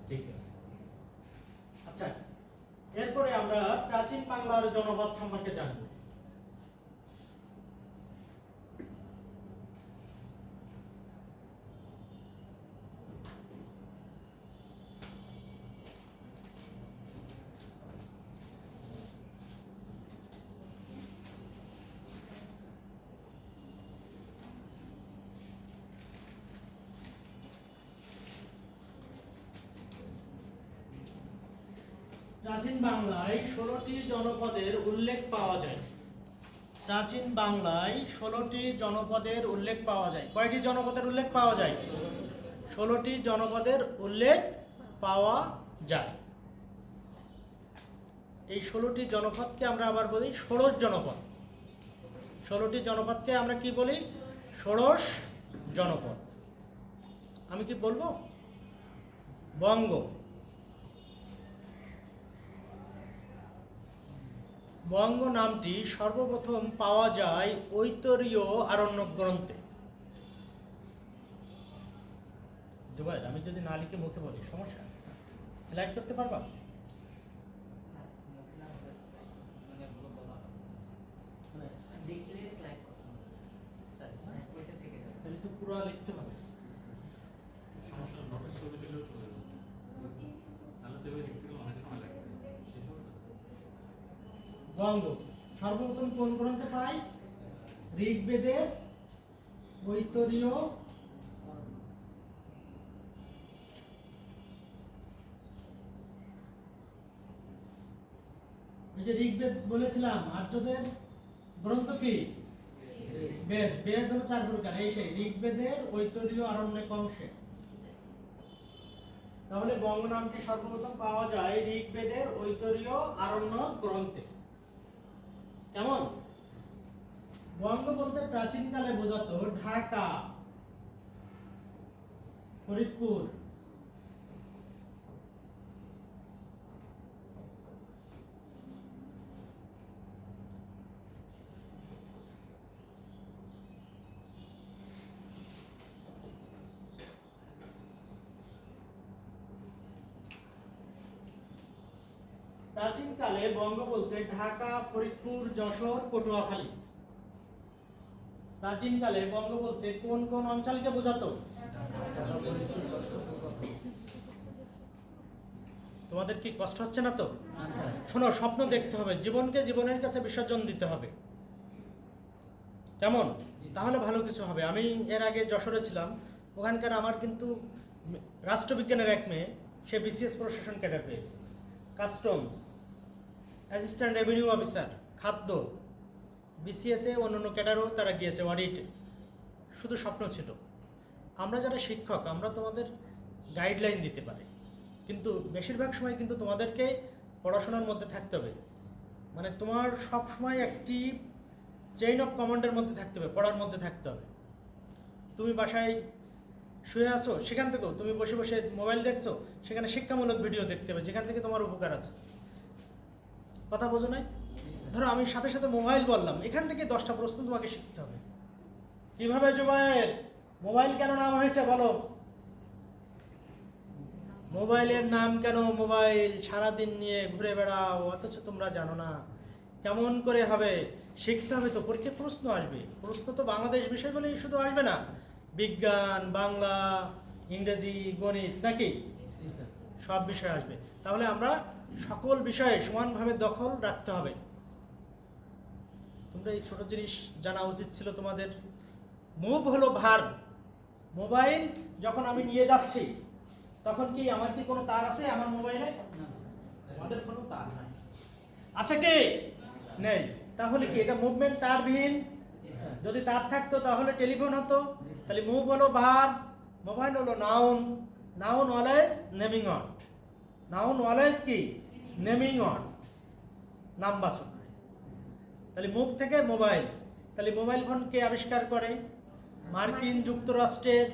ঠিক আছে। আচ্ছা, এরপরে আমরা প্রাচীন বাংলার জনপদ সম্পর্কে জানব। প্রাচীন বাংলায় 16টি জনপদের উল্লেখ পাওয়া যায়। প্রাচীন বাংলায় 16টি জনপদের উল্লেখ পাওয়া যায়। কয়টি জনপদের উল্লেখ পাওয়া যায়? 16টি জনপদের উল্লেখ পাওয়া যায়। এই 16টি জনপদকে আমরা আবার বলি ষোড়শ জনপদ। 16টি জনপদকে আমরা কি বলি? ষোড়শ জনপদ। আমি কি বলবো? বঙ্গ, বঙ্গ নামটি সর্বপ্রথম পাওয়া যায় ঐতরীয় আরণ্যক গ্রন্থে। জুবাইর, আমি যদি না লিখে মুখে বলি সমস্যা? স্লাইড করতে পারবা? তাহলে তো পুরো লিখতে হবে। বঙ্গ সর্বপ্রথম কোন গ্রন্থে পাই? ঋগ্বেদের ঐতরীয় যে ঋগ্বেদ বলেছিলাম আর্যদের গ্রন্থ কি? বেদ। বেদ হলো 4 প্রকার, এই সেই ঋগ্বেদের, ঐতরীয়, আরণ্যক অংশে। তাহলে বঙ্গ নামটি সর্বপ্রথম পাওয়া যায় ঋগ্বেদের, ঐতরীয়, আরণ্যক গ্রন্থে। কেমন? বঙ্গ বলতে প্রাচীনকালে বোঝাতো ঢাকা, ফরিদপুর, প্রাচীনকালে বঙ্গ বলতে ঢাকা, ফরিদপুর, যশোর, পটুয়াখালী। প্রাচীনকালে বঙ্গ বলতে কোন কোন অঞ্চলকে বোঝাতো? তোমাদের কি কষ্ট হচ্ছে না তো? শোনো, স্বপ্ন দেখতে হবে, জীবনকে জীবনের কাছে বিসর্জন দিতে হবে। কেমন? তাহলে ভালো কিছু হবে। আমি এর আগে যশোরে ছিলাম, ওখানকার আমার কিন্তু রাষ্ট্রবিজ্ঞানের এক মেয়ে, সে বিসিএস প্রশাসন ক্যাডার পেয়েছে, কাস্টমস, অ্যাসিস্ট্যান্ট রেভিনিউ অফিসার, খাদ্য, বিসিএসে অন্যান্য ক্যাডারও তারা গিয়েছে অডিটে। শুধু স্বপ্ন ছিল। আমরা যারা শিক্ষক, আমরা তোমাদের গাইডলাইন দিতে পারি, কিন্তু বেশিরভাগ সময় কিন্তু তোমাদেরকে পড়াশোনার মধ্যে থাকতে হবে। মানে তোমার সব সময় একটি চেইন অফ কমান্ডের মধ্যে থাকতে হবে, পড়ার মধ্যে থাকতে হবে। তুমি বাসায় শুয়ে আসো, সেখান থেকেও তুমি বসে বসে মোবাইল দেখছো, সেখানে শিক্ষামূলক ভিডিও দেখতে হবে, যেখান থেকে তোমার উপকার আছে। কথা বোঝো নাই? ধরো আমি সাথে সাথে মোবাইল বললাম, এখান থেকে 10টা প্রশ্ন তোমাকে শিখতে হবে। কিভাবে জুবায়ের মোবাইল কেন নাম হয়েছে বলো? মোবাইলের নাম কেন? মোবাইল সারাদিন নিয়ে ঘুরে বেড়াও, অথচ তোমরা জানো না। কেমন করে হবে? শিখতে হবে তো, পরীক্ষায় প্রশ্ন আসবে। প্রশ্ন তো বাংলাদেশ বিষয় বলেই শুধু আসবে না, বিজ্ঞান, বাংলা, ইংরেজি, গণিত, নাকি সব বিষয় আসবে। তাহলে আমরা সকল বিষয়ে সমানভাবে দখল রাখতে হবে। তোমরা এই ছোট জিনিস জানা উচিত ছিল তোমাদের। মুভ হলো ভার্ব। মোবাইল যখন আমি নিয়ে যাচ্ছি, তখন কি আমার কি কোনো তার আছে আমার মোবাইলে? আমাদের কোনো তার নাই। আছে কি? নেই। তাহলে কি এটা মুভমেন্ট তারবিহীন? যদি তার থাকতো তাহলে টেলিফোন হতো। তাহলে মুভ হলো ভার্ব, মোবাইল হলো noun. Noun always naming one. Noun always কি? নেমিং অন, নামবাচক। তাহলে মুভ থেকে মোবাইল। তাহলে মোবাইল ফোন কে আবিষ্কার করে? মার্কিন যুক্তরাষ্ট্রের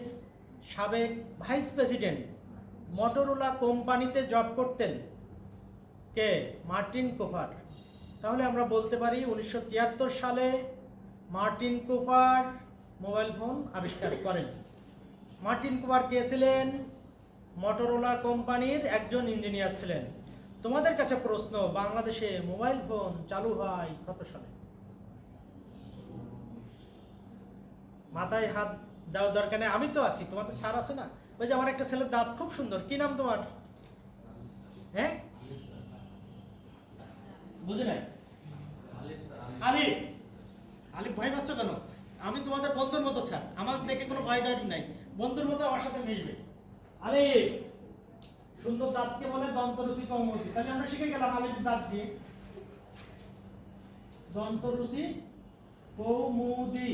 সাবেক ভাইস প্রেসিডেন্ট, মটোরোলা কোম্পানিতে জব করতেন কে? Martin Cooper. তাহলে আমরা বলতে পারি 1973 সালে মার্টিন কুপার মোবাইল ফোন আবিষ্কার করেন। মার্টিন কুপার কে ছিলেন? মটোরোলা কোম্পানির একজন ইঞ্জিনিয়ার ছিলেন। তোমাদের কাছে প্রশ্ন, বাংলাদেশে মোবাইল ফোন চালু হয় কত সালে? মাথায় হাত দেওয়ার দরকার নেই, আমি তো আছি, তোমাদের স্যার আছে না? ওই যে আমার একটা ছেলের দাঁত খুব সুন্দর, কি নাম তোমার? হ্যাঁ, বুঝে নাই? আলিফ। আলিফ, ভয় পাচ্ছ কেন? আমি তোমাদের বন্ধুর মতো স্যার, আমার দেখে কোনো ভয় ডর নাই, বন্ধুর মতো আমার সাথে মিশবে। আলিফ, সুন্দর দাঁতকে বলে দন্তরুচি কৌমুদি। তাহলে আমরা শিখে গেলাম আলিফ দাঁত দিয়ে দন্তরুচি কৌমুদি।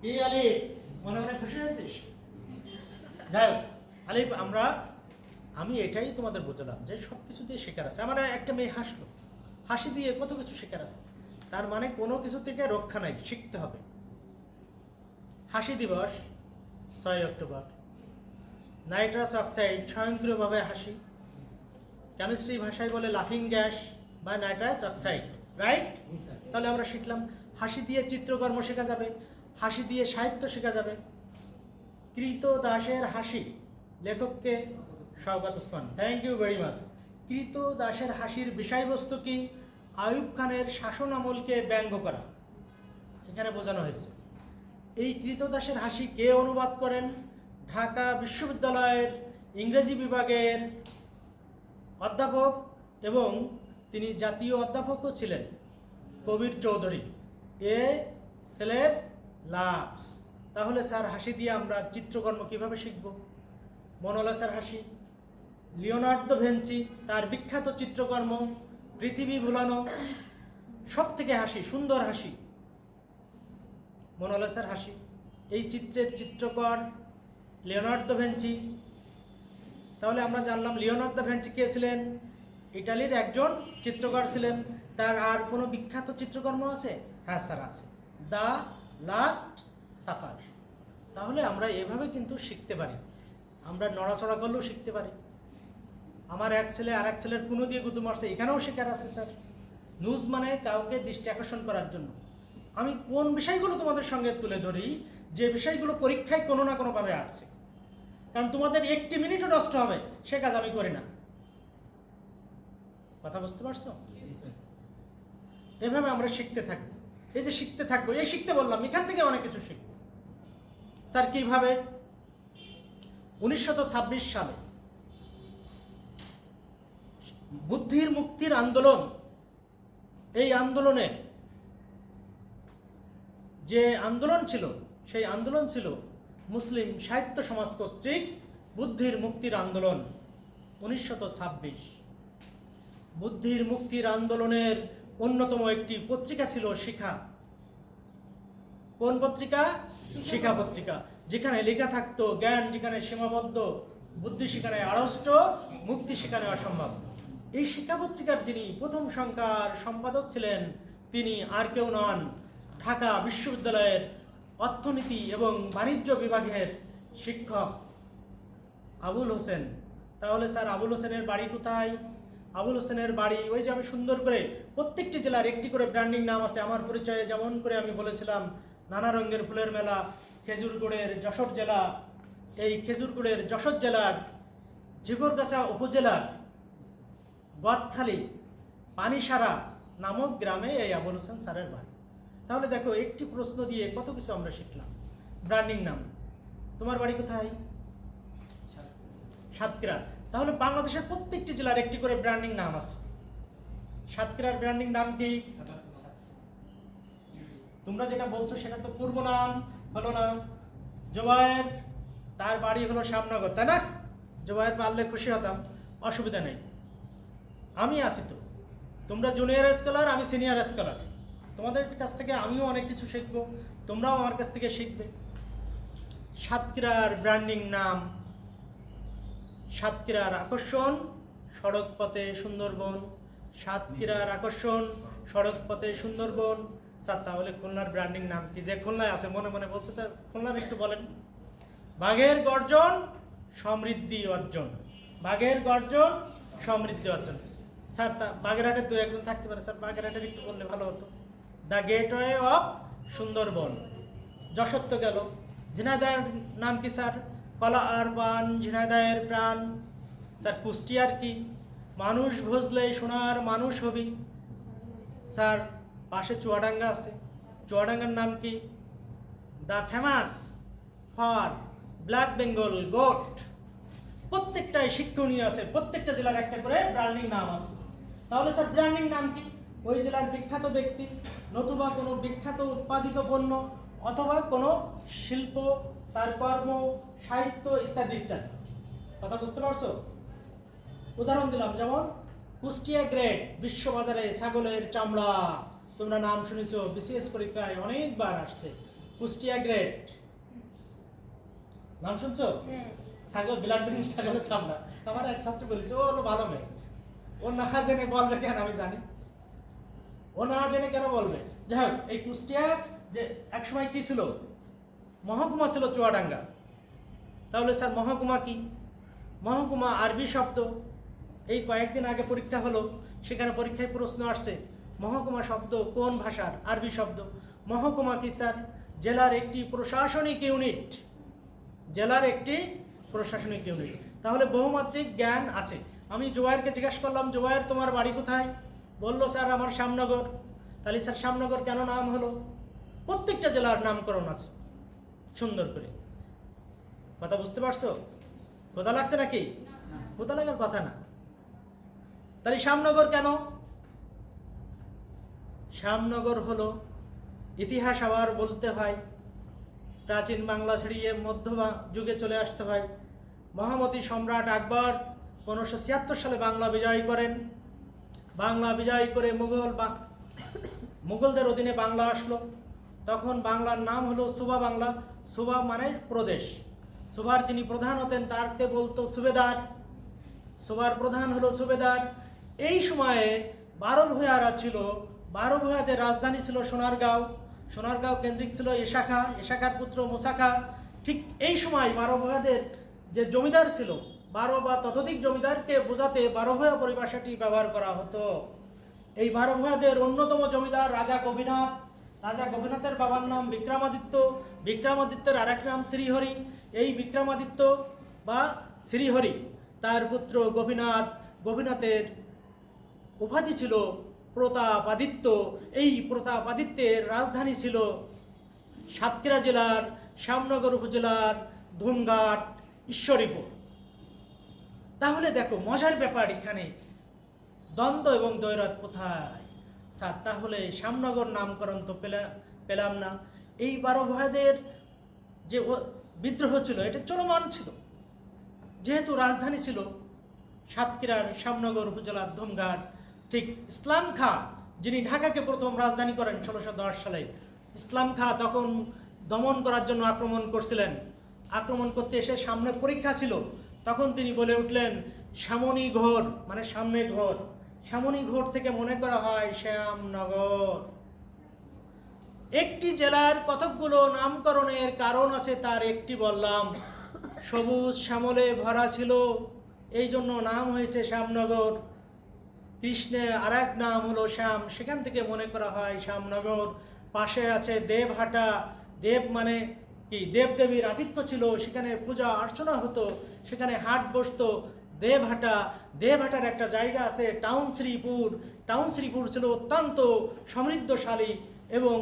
কি আলিফ, মনে মনে খুশি হয়েছিস? যাই হোক আলিফ, আমি এটাই তোমাদের বোঝালাম যে সব কিছু দিয়ে শেখার আছে। আমার একটা মেয়ে হাসলো, হাসি দিয়ে কত কিছু শেখার আছে। তার মানে কোনো কিছু থেকে রক্ষা নাই, শিখতে হবে। হাসি দিবস 6 অক্টোবর। নাইট্রাস অক্সাইড স্বয়ংক্রিয়ভাবে হাসি, কেমিস্ট্রি ভাষায় বলে লাফিং গ্যাস বা নাইট্রাস অক্সাইড, রাইট? তাহলে আমরা শিখলাম হাসি দিয়ে চিত্রকর্ম শেখা যাবে, হাসি দিয়ে সাহিত্য শেখা যাবে। কৃতদাসের হাসি, লেখককে Shawkat Osman, thank you very much. কৃতদাসের হাসির বিষয়বস্তু কি? আইয়ুব খানের শাসন আমলকে ব্যঙ্গ করা, এখানে বোঝানো হয়েছে। এই কৃতদাসের হাসি কে অনুবাদ করেন? ঢাকা বিশ্ববিদ্যালয়ের ইংরেজি বিভাগের অধ্যাপক এবং তিনি জাতীয় অধ্যাপকও ছিলেন, Kabir Chowdhury. A slave loves. তাহলে স্যার হাসি দিয়ে আমরা চিত্রকর্ম কিভাবে শিখব? মনোলা স্যার হাসি, লিওনার্দো ভিঞ্চি, তার বিখ্যাত চিত্রকর্ম পৃথিবী ভুলানো, সব থেকে হাসি, সুন্দর হাসি, মোনালিসার হাসি, এই চিত্রের চিত্রকর লিওনার্দো ভিঞ্চি। তাহলে আমরা জানলাম লিওনার্দো ভিঞ্চি কে ছিলেন? ইটালির একজন চিত্রকর ছিলেন। তার আর কোনো বিখ্যাত চিত্রকর্ম আছে? হ্যাঁ স্যার আছে, দ্য লাস্ট সাফার। তাহলে আমরা এভাবে কিন্তু শিখতে পারি, আমরা নড়াচড়া করলেও শিখতে পারি। আমার এক ছেলে আর এক ছেলের কোনো দিয়ে গুঁতো মারছে, এখানেও শেখার আছে স্যার। নিউজ মানে কাউকে দৃষ্টি আকর্ষণ করার জন্য। আমি কোন বিষয়গুলো তোমাদের সঙ্গে তুলে ধরি, যে বিষয়গুলো পরীক্ষায় কোনো না কোনোভাবে আসছে, কারণ তোমাদের একটি মিনিটও নষ্ট হবে সে কাজ আমি করি না। কথা বুঝতে পারছো? এভাবে আমরা শিখতে থাকবো। এই যে শিখতে থাকবো, এই শিখতে বললাম, এখান থেকে অনেক কিছু শিখবো। স্যার কিভাবে? 1926 সালে বুদ্ধির মুক্তির আন্দোলন, এই আন্দোলনে যে আন্দোলন ছিল, সেই আন্দোলন ছিল মুসলিম সাহিত্য সমাজ কর্তৃক বুদ্ধির মুক্তির আন্দোলন। 1926 বুদ্ধির মুক্তির আন্দোলনের অন্যতম একটি পত্রিকা ছিল শিখা। কোন পত্রিকা? শিখা পত্রিকা, যেখানে লেখা থাকতো জ্ঞান যেখানে সীমাবদ্ধ, বুদ্ধি সেখানে আড়ষ্ট, মুক্তি সেখানে অসম্ভব। এই শিক্ষা পত্রিকার যিনি প্রথম সংখ্যার সম্পাদক ছিলেন, তিনি আর কেউ নন, ঢাকা বিশ্ববিদ্যালয়ের অর্থনীতি এবং বাণিজ্য বিভাগের শিক্ষক আবুল হোসেন। তাহলে স্যার আবুল হোসেনের বাড়ি কোথায়? আবুল হোসেনের বাড়ি ওই যে আমি সুন্দর করে প্রত্যেকটি জেলার একটি করে ব্র্যান্ডিং নাম আছে আমার পরিচয়ে, যেমন করে আমি বলেছিলাম নানা রঙের ফুলের মেলা, খেজুরগুড়ের যশোর জেলা। এই খেজুরগুড়ের যশোর জেলার জিগরগাছা উপজেলার গদখালি পানিসারা নামক গ্রামে এই আবুল হোসেন স্যারের বাড়ি। তাহলে দেখো একটি প্রশ্ন দিয়ে কত কিছু আমরা শিখলাম। ব্র্যান্ডিং নাম, তোমার বাড়ি কোথায়? সাতক্ষীরা। তাহলে বাংলাদেশের প্রত্যেকটি জেলার একটি করে ব্র্যান্ডিং নাম আছে। সাতক্ষীরার ব্র্যান্ডিং নাম কি? তোমরা যেটা বলছো সেটা তো পূর্ব নাম হলো না। জোবায়ের, তার বাড়ি হলো শ্যামনগর, তাই না? জোবায়ের পারলে খুশি হতাম, অসুবিধা নেই, আমি আছি তো। তোমরা জুনিয়র স্কলার, আমি সিনিয়র স্কলার, তোমাদের কাছ থেকে আমিও অনেক কিছু শিখবো, তোমরাও আমার কাছ থেকে শিখবে। সাতক্ষীরার ব্র্যান্ডিং নাম, সাতক্ষীরার আকর্ষণ সড়ক পথে সুন্দরবন। সাতক্ষীরার আকর্ষণ সড়ক পথে সুন্দরবন। স্যার তাহলে খুলনার ব্র্যান্ডিং নাম কি? যে খুলনায় আছে মনে মনে বলছে, তা খুলনার একটু বলেন। বাঘের গর্জন সমৃদ্ধি অর্জন, বাঘের গর্জন সমৃদ্ধি অর্জন। স্যার তা বাগেরহাটের দু একজন থাকতে পারে, স্যার বাগেরহাটের একটু বললে ভালো হতো। The gateway of Sundarban. Jessore তো গেল। ঝিনাইদহের নাম কি স্যার? কলা আর পান ঝিনাইদহের প্রাণ। স্যার কুষ্টিয়ার কি? মানুষ ভজলে সোনার মানুষ হবি। স্যার পাশে চুয়াডাঙ্গা আছে, চুয়াডাঙ্গার নাম কি? The famous for black Bengal goat. প্রত্যেকটাই শিক্ষণীয় আছে, প্রত্যেকটা জেলার একটা করে ব্র্যান্ডিং নাম আছে। তাহলে স্যার ব্র্যান্ডিং নাম কি? ওই জেলার বিখ্যাত ব্যক্তি, নতুবা কোনো বিখ্যাত উৎপাদিত পণ্য, অথবা কোনো শিল্প, তার কর্ম, সাহিত্য ইত্যাদি ইত্যাদি। কথা বুঝতে পারছো? উদাহরণ দিলাম, যেমন কুষ্টিয়া গ্রেড, বিশ্ববাজারে ছাগলের চামড়া। তোমরা নাম শুনেছো, বিসিএস পরীক্ষায় অনেকবার আসছে। কুষ্টিয়া গ্রেড নাম শুনছো? ছাগল, বিলাসিনী ছাগলের চামড়া। আমার এক ছাত্র বলেছে, ও হলো ভালো মেয়ে, ও না জেনে বলবে কেন? আমি জানি ও না জেনে কেন বলবে। যাই হোক, এই কুষ্টিয়া যে একসময় কি ছিল? মহকুমা ছিল চুয়াডাঙ্গা। তাহলে স্যার মহকুমা কি? মহকুমা আরবি শব্দ। এই কয়েকদিন আগে পরীক্ষা হলো, সেখানে পরীক্ষায় প্রশ্ন আসছে মহকুমা শব্দ কোন ভাষার? আরবি শব্দ। মহকুমা কি স্যার? জেলার একটি প্রশাসনিক ইউনিট, জেলার একটি প্রশাসনিক ইউনিট। তাহলে বহুমাত্রিক জ্ঞান আছে। আমি জোবায়েরকে জিজ্ঞাসা করলাম, জোবায়ের তোমার বাড়ি কোথায়? বললো স্যার আমার শ্যামনগর। তাহলে স্যার শ্যামনগর কেন নাম হলো? প্রত্যেকটা জেলার নামকরণ আছে সুন্দর করে। কথা বুঝতে পারছো? কথা লাগছে নাকি? কথা লাগার কথা না। তাহলে শ্যামনগর কেন? শ্যামনগর হলো, ইতিহাস আবার বলতে হয়, প্রাচীন বাংলা ছাড়িয়ে মধ্য যুগে চলে আসতে হয়। মহামতি সম্রাট আকবর 1576 সালে বাংলা বিজয় করেন। বাংলা বিজয় করে মুঘলদের অধীনে বাংলা আসলো। তখন বাংলার নাম হলো সুবা বাংলা। সুবা মানে প্রদেশ। সুবার যিনি প্রধান হতেন তারকে বলতো সুবেদার। সুবার প্রধান হলো সুবেদার। এই সময়ে 12 ভূঁইয়ারা ছিল। 12 ভূঁইয়াদের রাজধানী ছিল সোনারগাঁও। সোনারগাঁও কেন্দ্রিক ছিল এশাখা। এশাখার পুত্র মুসাখা। ঠিক এই সময় 12 ভূঁইয়াদের যে জমিদার ছিল, 12 বা ততোধিক জমিদারকে বোঝাতে 12 ভূঁইয়া পরিভাষাটি ব্যবহার করা হতো। এই 12 ভূঁইয়াদের অন্যতম জমিদার রাজা গোপীনাথ। রাজা গোপীনাথের বাবার নাম বিক্রমাদিত্য। বিক্রমাদিত্যের আরেক নাম শ্রীহরি। এই বিক্রমাদিত্য বা শ্রীহরি তার পুত্র গোপীনাথ। গোপীনাথের উপাধি ছিল প্রতাপাদিত্য। এই প্রতাপাদিত্যের রাজধানী ছিল সাতক্ষীরা জেলার শ্যামনগর উপজেলার ধুমঘাট ঈশ্বরীপুর। তাহলে দেখো মজার ব্যাপার, এখানে দ্বন্দ্ব এবং দ্বৈরথ কোথায়? স্যার তাহলে শ্যামনগর নামকরণ তো পেলাম না। এই 12 ভূঁইয়াদের যে বিদ্রোহ ছিল এটা চলমান ছিল, যেহেতু রাজধানী ছিল সাতক্ষীরার শ্যামনগর উপজেলার ধুমঘাট। ঠিক ইসলাম খাঁ যিনি ঢাকাকে প্রথম রাজধানী করেন 1610 সালে, ইসলাম খাঁ তখন দমন করার জন্য আক্রমণ করছিলেন। আক্রমণ করতে এসে সামনে পরীক্ষা ছিল, তখন তিনি বলে উঠলেন শ্যামনী ঘোর, মানে সামনে ঘোর। শ্যামনী ঘোর থেকে মনে করা হয় শ্যামনগর। একটি জেলার কতকগুলো নামকরণের কারণ আছে, তার একটি বললাম, সবুজ শ্যামলে ভরা ছিল, এই জন্য নাম হয়েছে শ্যামনগর। কৃষ্ণের আর এক নাম হলো শ্যাম, সেখান থেকে মনে করা হয় শ্যামনগর। পাশে আছে দেবহাটা। দেব মানে কি? দেবদেবীর আতিথ্য ছিল, সেখানে পূজা অর্চনা হতো, সেখানে হাট বসতো। দেবহাটা। দেবহাটার একটা জায়গা আছে টাউন শ্রীপুর। টাউন শ্রীপুর ছিল অত্যন্ত সমৃদ্ধশালী এবং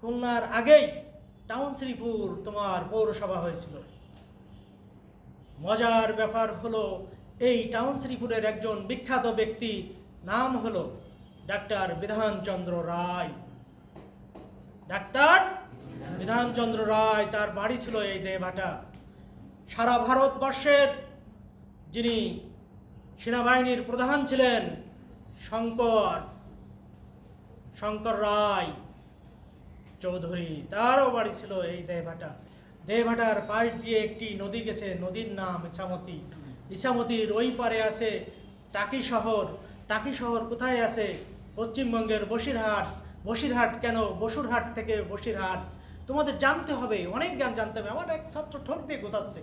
খুলনার আগেই টাউন শ্রীপুর তোমার পৌরসভা হয়েছিল। মজার ব্যাপার হলো এই টাউন শ্রীপুরের একজন বিখ্যাত ব্যক্তি নাম হলো ডাক্তার বিধানচন্দ্র রায়। ডাক্তার বিধানচন্দ্র রায়, তার বাড়ি ছিল এই দেবহাটা। সারা ভারতবর্ষের যিনি সেনাবাহিনীর প্রধান ছিলেন শঙ্কর রায় চৌধুরী, তারও বাড়ি ছিল এই দেবহাটা। দেবহাটার পাশ দিয়ে একটি নদী গেছে, নদীর নাম ইছামতি। ইছামতির ওই পারে আছে টাকি শহর। টাকি শহর কোথায় আছে? পশ্চিমবঙ্গের বসিরহাট। বসিরহাট কেন? বসুরহাট থেকে বসিরহাট। তোমাদের জানতে হবে, অনেক জ্ঞান জানতে হবে। আমার এক ছাত্র ঠোঁট দিয়ে গোতাচ্ছে।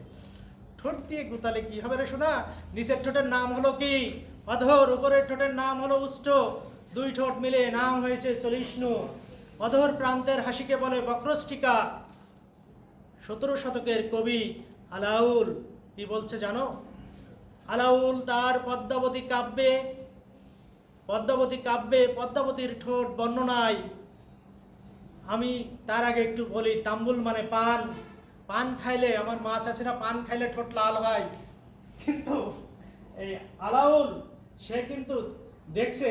ঠোঁট দিয়ে গোতালে কি হবে রে শোনা? নিচের ঠোঁটের নাম হলো কি? অধর। উপরের ঠোঁটের নাম হলো উষ্ঠ। দুই ঠোঁট মিলে নাম হয়েছে চলিষ্ণু। অধর প্রান্তের হাসিকে বলে বক্রষ্টিকা। 17 শতকের কবি আলাউল কি বলছে জানো? আলাউল তার পদ্মাবতী কাব্যে পদ্মাবতীর ঠোঁট বর্ণনায়, আমি তার আগে একটু বলি, তাম্বুল মানে পান। পান খাইলে, আমার মা চাষিরা পান খাইলে ঠোঁট লাল হয়, কিন্তু এই আলাউল সে কিন্তু দেখছে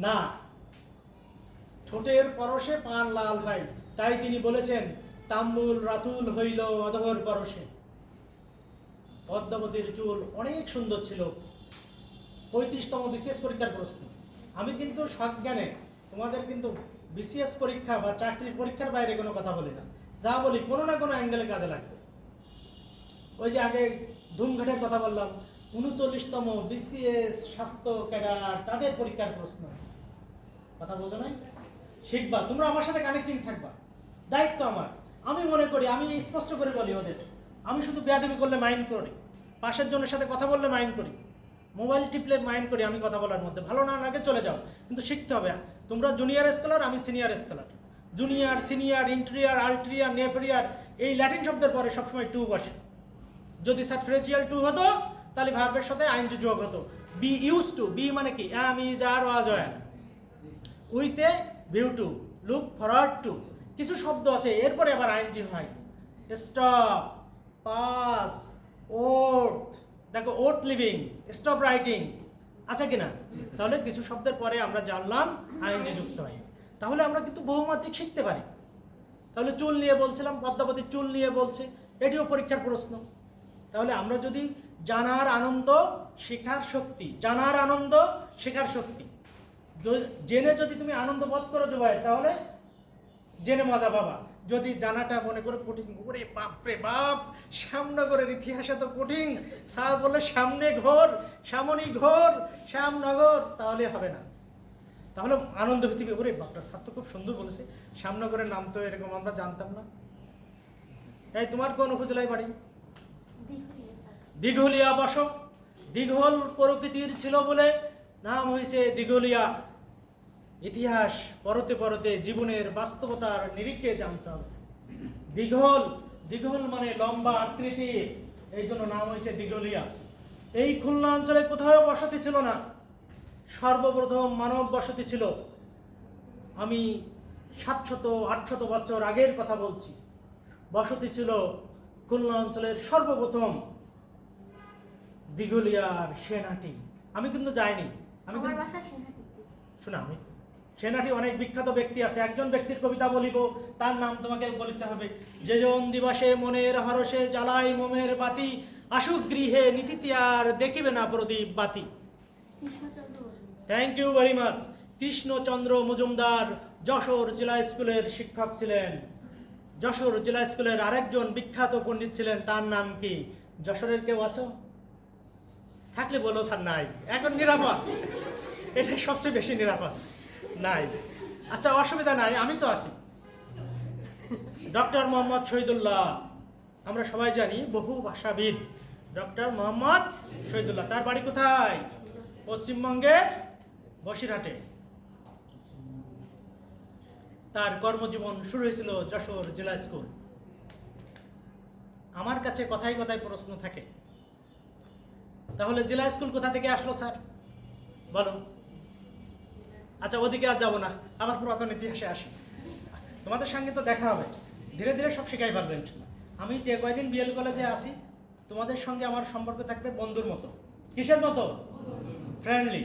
না, ঠোঁটের পরশে পান লাল হয়, তাই তিনি বলেছেন তাম্বুল রাতুল হইল অধর পরশে। পদ্মাবতীর চুল অনেক সুন্দর ছিল। 35তম বিশেষ পরীক্ষার প্রশ্ন। আমি কিন্তু সজ্ঞানে তোমাদের কিন্তু বিসিএস পরীক্ষা বা চাকরির পরীক্ষার বাইরে কোনো কথা বলি না, যা বলি কোনো না কোনো অ্যাঙ্গেলে কাজে লাগবে। ওই যে আগে ধুমঘাটের কথা বললাম, 39তম বিসিএস স্বাস্থ্য ক্যাডার, তাদের পরীক্ষার প্রশ্ন। কথা বোঝো নাই? শিখবা, তোমরা আমার সাথে কানেক্টিং থাকবা, দায়িত্ব আমার। আমি মনে করি, আমি স্পষ্ট করে বলি ওদের, আমি শুধু বেয়াদবি করলে মাইন্ড করি, পাশের জনের সাথে কথা বললে মাইন্ড করি, মোবাইল টিপলে মাইন্ড করি, আমি কথা বলার মধ্যে ভালো না লাগে চলে যাও, কিন্তু শিখতে হবে। তোমরা জুনিয়র স্কলার, আমি senior scholar. Junior, senior, interior, ulterior, নেপেরিয়ার, এই ল্যাটিন শব্দের পরে সবসময় টু বসে। যদি সারফেরেজিয়াল টু হতো তাহলে ভার্বের সাথে আইএনজি যোগ হতো। বি ইউজ টু, বি মানে কি? Am, is, are, was, were. উইথে view to, look forward to, কিছু শব্দ আছে এরপরে আবার আইএনজি হয়। স্টপ, পাস, ওট, দেখো ওট লিভিং, স্টপ রাইটিং আছে কিনা? তাহলে কিছু শব্দের পরে আমরা জানলাম আইএনজি যুক্ত হয়। তাহলে আমরা কিন্তু বহুমাত্রিক শিখতে পারি। তাহলে চুল নিয়ে বলছিলাম, পদ্মাবতীর চুল নিয়ে বলছে, এটিও পরীক্ষার প্রশ্ন। তাহলে আমরা যদি জানার আনন্দ শেখার শক্তি, জানার আনন্দ শেখার শক্তি। জেনে যদি তুমি আনন্দ বোধ করো যে ভাই, তাহলে জেনে মজা পাবা। যদি জানাটা মনে করে কঠিন, ওরে বাপরে বাপ, শ্যামনগরের ইতিহাস এত কঠিন, স্যার বলে সামনে ঘোর, সামনি ঘোর, শ্যামনগর, তাহলে হবে না। তাহলে আনন্দ পৃথিবী, ওরে বাপটা স্যার তো খুব সুন্দর বলেছে, শ্যামনগরের নাম তো এরকম আমরা জানতাম না। তাই তোমার কোন উপজেলায় বাড়ি? দিঘলিয়া বসো। দীঘল প্রকৃতির ছিল বলে নাম হয়েছে দিঘলিয়া। ইতিহাস পরতে পরতে জীবনের বাস্তবতার নিরিখে জানতে হবে। দীঘল, দীঘল মানে লম্বা আকৃতির, এই জন্য নাম হয়েছে দিঘলিয়া। এই খুলনা অঞ্চলে কোথাও বসতি ছিল না, সর্বপ্রথম মানব বসতি ছিল। আমি 700-800 বছর আগের কথা বলছি। বসতি ছিল খুলনা অঞ্চলের সর্বপ্রথম দিঘলিয়ার সেনাটি। আমি কিন্তু যাইনি, আমি শোনা, আমি সেনাটি অনেক বিখ্যাত ব্যক্তি আছে। একজন ব্যক্তির কবিতা বলিব, তার নাম তোমাকে বলিতে হবে। যেজন দিবসে মনের হরষে জ্বালাই মোমের বাতি, আসুক গৃহে নীতিতে আর দেখিবে না প্রদীপ বাতি। Thank you very much. Krishnachandra Majumdar Jessore জেলা স্কুলের শিক্ষক ছিলেন। যশোর জেলা স্কুলের আরেকজন বিখ্যাত পণ্ডিত ছিলেন, তার নাম কি? যশোরের কেউ আছো? থাকলে বলো স্যার নাই, এখন নিরাপদ, এটা সবচেয়ে বেশি নিরাপদ। নাই, আচ্ছা অসুবিধা নাই, আমি তো আছি। ডক্টর মোহাম্মদ শহীদুল্লাহ, আমরা সবাই জানি বহু ভাষাবিদ ডক্টর মোহাম্মদ শহীদুল্লাহ। তার বাড়ি কোথায়? পশ্চিমবঙ্গের বসিরহাটে। তার কর্মজীবন শুরু হয়েছিল যশোর জেলা স্কুল। আমার কাছে কথায় কথায় প্রশ্ন থাকে, তাহলে জেলা স্কুল কোথা থেকে আসলো স্যার বলো? আচ্ছা ওদিকে আর যাবো না, আবার পুরাতন ইতিহাসে আসি। তোমাদের সঙ্গে তো দেখা হবে, ধীরে ধীরে সব শিখাই পারবেন। আমি যে কয়দিন বিএল কলেজে আসি, তোমাদের সঙ্গে আমার সম্পর্ক থাকবে বন্ধুর মতো। কিসের মতো? ফ্রেন্ডলি।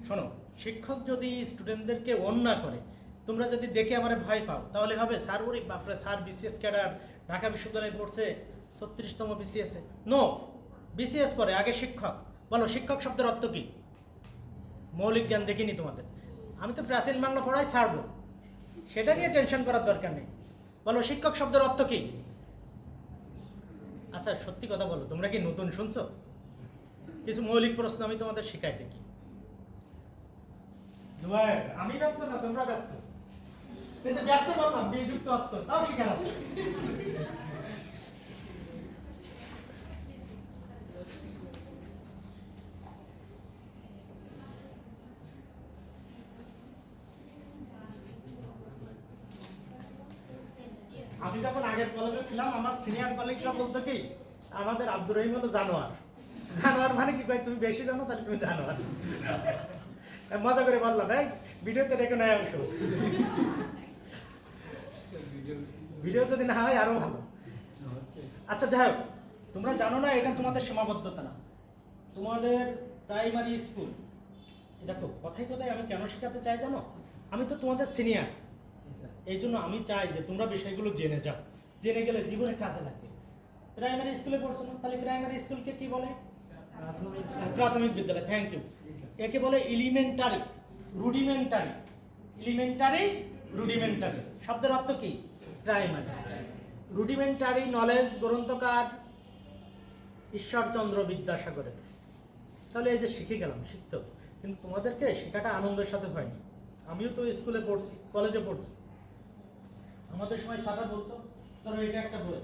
শোনো, শিক্ষক যদি স্টুডেন্টদেরকে অন্যায় করে, তোমরা যদি দেখে আমার ভয় পাও, তাহলে হবে স্যার ওরে বাপরে, স্যার বিসিএস ক্যাডার, ঢাকা বিশ্ববিদ্যালয়ে পড়ছে, 36তম বিসিএসে। নো, বিসিএস পরে, আগে শিক্ষক। বলো শিক্ষক শব্দের অর্থ কি? মৌলিক জ্ঞান দেখিনি তোমাদের, আমি তো প্রাচীন বাংলা পড়াই ছাড়বো, সেটা নিয়ে টেনশন করার দরকার নেই। বলো শিক্ষক শব্দের অর্থ কি? আচ্ছা সত্যি কথা বলো, তোমরা কি নতুন শুনছো? কিছু মৌলিক প্রশ্ন আমি তোমাদের শেখাই দেখি। আমি ব্যর্থ না, তোমরা ব্যর্থ। ব্যর্থ বললাম, বিযুক্ত অর্থ তাও শিখার আছে। আমি যখন আগের কলেজে ছিলাম, আমার সিনিয়র কলিগরা বলতো কি, আমাদের আব্দুর রহিম হলো জানোয়ার। জানোয়ার মানে কি কয়, তুমি বেশি জানো তাহলে তুমি জানোয়ার। মজা করে বললাম, এই ভিডিওতে রেখে নেয় অংশ, ভিডিও যদি না হয় আরো ভালো। আচ্ছা যাই হোক, তোমরা জানো না এটা তোমাদের সীমাবদ্ধতা না, তোমাদের প্রাইমারি স্কুল। দেখো কথায় কথায় আমি কেন শেখাতে চাই জানো? আমি তো তোমাদের সিনিয়র, এই জন্য আমি চাই যে তোমরা বিষয়গুলো জেনে যাও, জেনে গেলে জীবনে কাজে লাগবে। প্রাইমারি স্কুলে পড়ছো না, তাহলে প্রাইমারি স্কুলকে কি বলে? প্রাথমিক বিদ্যালয়। Thank you. একে বলে এলিমেন্টারি, রুডিমেন্টারি। এলিমেন্টারি, রুডিমেন্টারি শব্দের অর্থ কি? প্রাইমারি। রুডিমেন্টারি নলেজ গ্রন্থকার ঈশ্বরচন্দ্র বিদ্যাসাগরের। তাহলে এই যে শিখে গেলাম, শিখতে, কিন্তু তোমাদেরকে শেখাটা আনন্দের সাথে হয়নি। আমিও তো স্কুলে পড়ছি, কলেজে পড়ছি, আমাদের সময় ছাত্র বলতো, ধরো এটা একটা বই,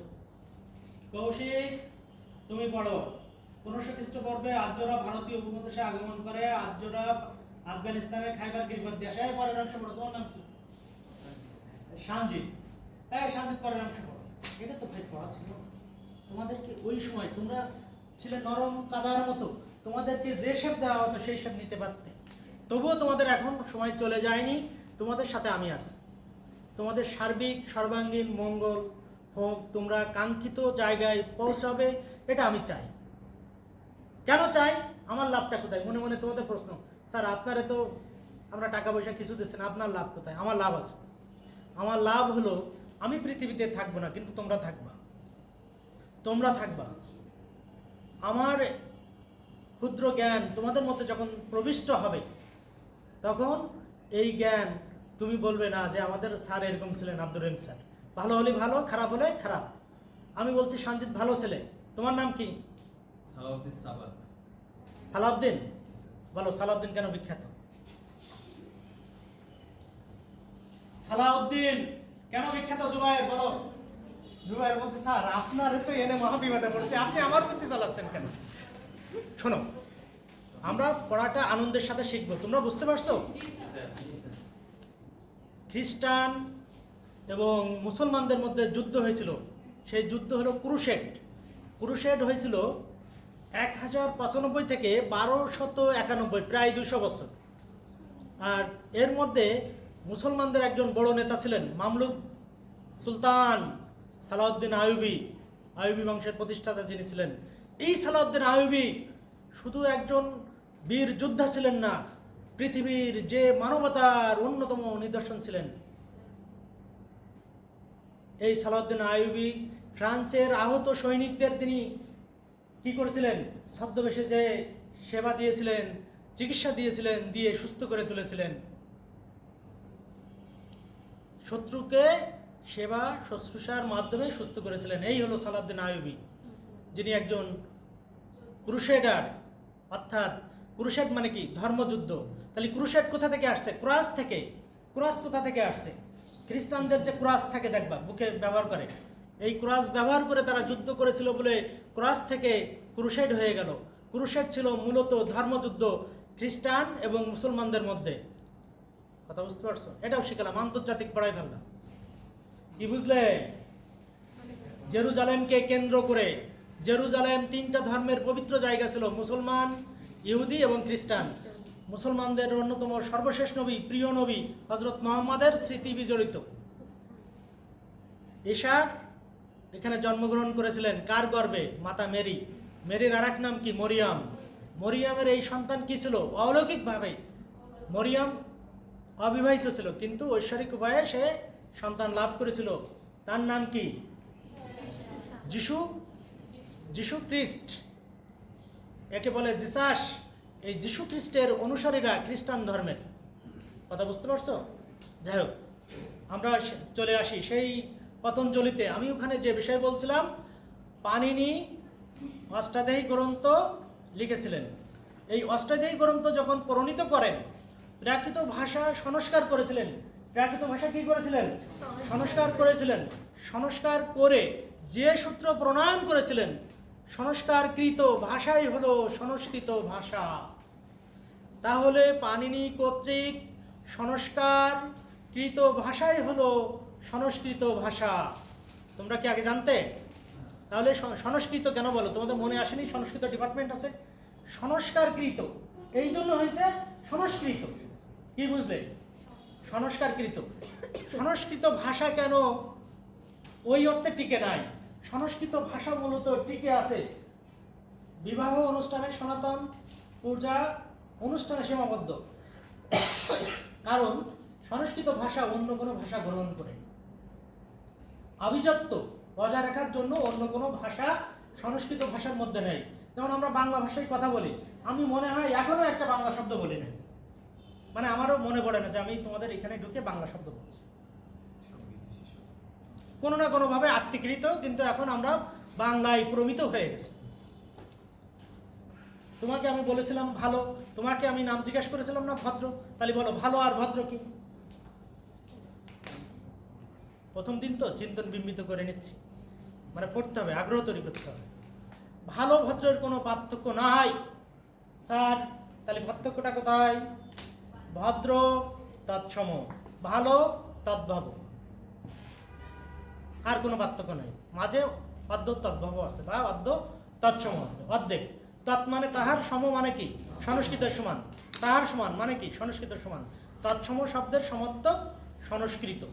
কৌশিক তুমি পড়ো, 1500 খ্রিস্টপূর্বে আর্যরা ভারতীয় উপমহাদেশে আগমন করে, আর্যরা আফগানিস্তানের খাইবার গিরিপথ দিয়ে আসে। পরের অংশ পড়ো, তোমার নাম কি? সানজিৎ। হ্যাঁ সানজিৎ, পরের অংশ পড়ো। এটা তো ভাই পড়া ছিল তোমাদেরকে ওই সময়, তোমরা ছিলে নরম কাদার মতো, তোমাদেরকে যে শেপ দেওয়া হতো সেই শেপ নিতে পারতে। তবুও তোমাদের এখন সময় চলে যায়নি, তোমাদের সাথে আমি আছি। তোমাদের সার্বিক সর্বাঙ্গীন মঙ্গল হোক, তোমরা কাঙ্ক্ষিত জায়গায় পৌঁছাবে, এটা আমি চাই। কেন চাই? আমার লাভটা কোথায়? মনে মনে তোমাদের প্রশ্ন, স্যার আপনারা তো আমরা টাকা পয়সা কিছু দিচ্ছেন, আপনার লাভ কোথায়? আমার লাভ আছে। আমার লাভ হলো আমি পৃথিবীতে থাকবো না, কিন্তু তোমরা থাকবা, তোমরা থাকবা। আমার ক্ষুদ্র জ্ঞান তোমাদের মধ্যে যখন প্রবিষ্ট হবে, তখন এই জ্ঞান তুমি বলবে না যে আমাদের স্যার এরকম ছিলেন, আব্দুর রহিম স্যার, ভালো হলে ভালো, খারাপ হলে খারাপ। আমি বলছি সঞ্জিত ভালো ছেলে, তোমার নাম কি? সালাউদ্দিন সাবাত। সালাউদ্দিন। বলো সালাউদ্দিন কেন বিখ্যাত? সালাউদ্দিন কেন বিখ্যাত? জুবায়ের বলো। জুবায়ের বলছে স্যার আপনার তো এনে মহাবিবাদে পড়ছে, আপনি আমার প্রতি চালাচ্ছেন কেন? শোনো, আমরা পড়াটা আনন্দের সাথে শিখবো, তোমরা বুঝতে পারছো? খ্রিস্টান এবং মুসলমানদের মধ্যে যুদ্ধ হয়েছিল, সেই যুদ্ধ হলো ক্রুশেড। ক্রুশেড হয়েছিল 1095 থেকে 1291, প্রায় 200 বছর। আর এর মধ্যে মুসলমানদের একজন বড় নেতা ছিলেন মামলুক সুলতান সালাউদ্দিন আইয়ুবী, আইয়ুবী বংশের প্রতিষ্ঠাতা যিনি ছিলেন। এই সালাউদ্দিন আইয়ুবী শুধু একজন বীর যোদ্ধা ছিলেন না, পৃথিবীর যে মানবতার অন্যতম নিদর্শন ছিলেন। এই সালাউদ্দিন আইয়ুবী ফ্রান্সের আহত সৈনিকদের তিনি কি করেছিলেন? ছদ্মবেশে যে সেবা দিয়েছিলেন, চিকিৎসা দিয়েছিলেন, দিয়ে সুস্থ করে তুলেছিলেন। শত্রুকে সেবা শুশ্রূষার মাধ্যমে সুস্থ করেছিলেন। এই হলো সালাউদ্দিন আইয়ুবী, যিনি একজন ক্রুসেডার। অর্থাৎ ক্রুসেড মানে কি? ধর্মযুদ্ধ। তাহলে ক্রুসেড কোথা থেকে আসছে? ক্রস থেকে। ক্রস কোথা থেকে আসছে? খ্রিস্টানদের যে ক্রস থাকে দেখবা বুকে ব্যবহার করে, এই ক্রস ব্যবহার করে তারা যুদ্ধ করেছিল বলে ক্রস থেকে ক্রুসেড হয়ে গেল। ক্রুসেড ছিল মূলত ধর্মযুদ্ধ খ্রিস্টান এবং মুসলমানদের মধ্যে। কথা বুঝতে পারছো? এটাও শিখলাম, আন্তর্জাতিক পড়াই ফেললাম। কি বুঝলে? জেরুজালেমকে কেন্দ্র করে, জেরুজালেম 3টা ধর্মের পবিত্র জায়গা ছিল, মুসলমান, ইহুদি এবং খ্রিস্টান। মুসলমানদের অন্যতম সর্বশেষ নবী, প্রিয় নবী হযরত মুহাম্মদের স্মৃতি বিজড়িত। ঈসা এখানে জন্মগ্রহণ করেছিলেন কার গর্ভে? মাতা মেরি। মেরির আর এক নাম কি? মরিয়াম। মরিয়ামের এই সন্তান কি ছিল? অলৌকিকভাবে মরিয়াম অবিবাহিত ছিল, কিন্তু ঐশ্বরিক উপায়ে সে সন্তান লাভ করেছিল। তার নাম কি? যিশু। যিশু খ্রিস্ট, একে বলে জিসাস। এই যিশু খ্রিস্টের অনুসারীরা খ্রিস্টান ধর্মের। কথা বুঝতে পারছো? যাই হোক, আমরা চলে আসি সেই পতঞ্জলিতে। আমি ওখানে যে বিষয় বলছিলাম, পাণিনি অষ্টাধ্যায়ী গ্রন্থ লিখেছিলেন। এই অষ্টাধ্যায়ী গ্রন্থ যখন প্রণীত করেন, প্রাকৃত ভাষা সংস্কার করেছিলেন। প্রাকৃত ভাষা কি করেছিলেন? সংস্কার করেছিলেন। সংস্কার করে যে সূত্র প্রণয়ন করেছিলেন, সংস্কারকৃত ভাষাই হলো সংস্কৃত ভাষা। তাহলে পাণিনি কর্তৃক সংস্কারকৃত ভাষাই হলো সংস্কৃত ভাষা। তোমরা কি আগে জানতে? তাহলে সংস্কৃত কেন বলো? তোমাদের মনে আসেনি সংস্কৃত ডিপার্টমেন্ট আছে? সংস্কারকৃত এই জন্য হয়েছে সংস্কৃত। কি বুঝলে? সংস্কারকৃত। সংস্কৃত ভাষা কেন ওই অর্থে টিকে নাই? সংস্কৃত ভাষা মূলত টিকে আছে বিবাহ অনুষ্ঠানে, সনাতন পূজা অনুষ্ঠানে সীমাবদ্ধ। কারণ সংস্কৃত ভাষা অন্য কোনো ভাষা গ্রহণ করে আভিজাত্য বজায় রাখার জন্য অন্য কোনো ভাষা সংস্কৃত ভাষার মধ্যে নেই। যেমন আমরা বাংলা ভাষায় কথা বলি, আমি মনে হয় এখনো একটা বাংলা শব্দ বলি না, মানে আমারও মনে পড়ে না যে আমি তোমাদের এখানে ঢুকে বাংলা শব্দ বলছি। কোনো না কোনোভাবে আত্মীকৃত, কিন্তু এখন আমরা বাংলায় প্রমিত হয়ে গেছি। তোমাকে আমি বলেছিলাম ভালো, তোমাকে আমি নাম জিজ্ঞাসা করেছিলাম না ভদ্র, তাহলে বলো ভালো আর ভদ্র কি? প্রথম দিন তো চিন্তন বিম্বিত করে নিচ্ছি, মানে পড়তে হবে, আগ্রহ তৈরি করতে হবে। ভালো ভদ্রের কোনো পার্থক্য নাই স্যার, তাহলে পার্থক্যটা কোথায়? ভদ্র তৎসম, ভালো তদ্ভব, আর কোনো পার্থক্য নাই। মাঝে অর্ধ তদ্ভব আছে বা অর্ধ তৎসম আছে, অর্ধেক। তৎ মানে তাহার, সম মানে কি? সংস্কৃতের সমান। তাহার সমান মানে কি? সংস্কৃতের সমান। তৎসম শব্দের সমর্থক সংস্কৃত।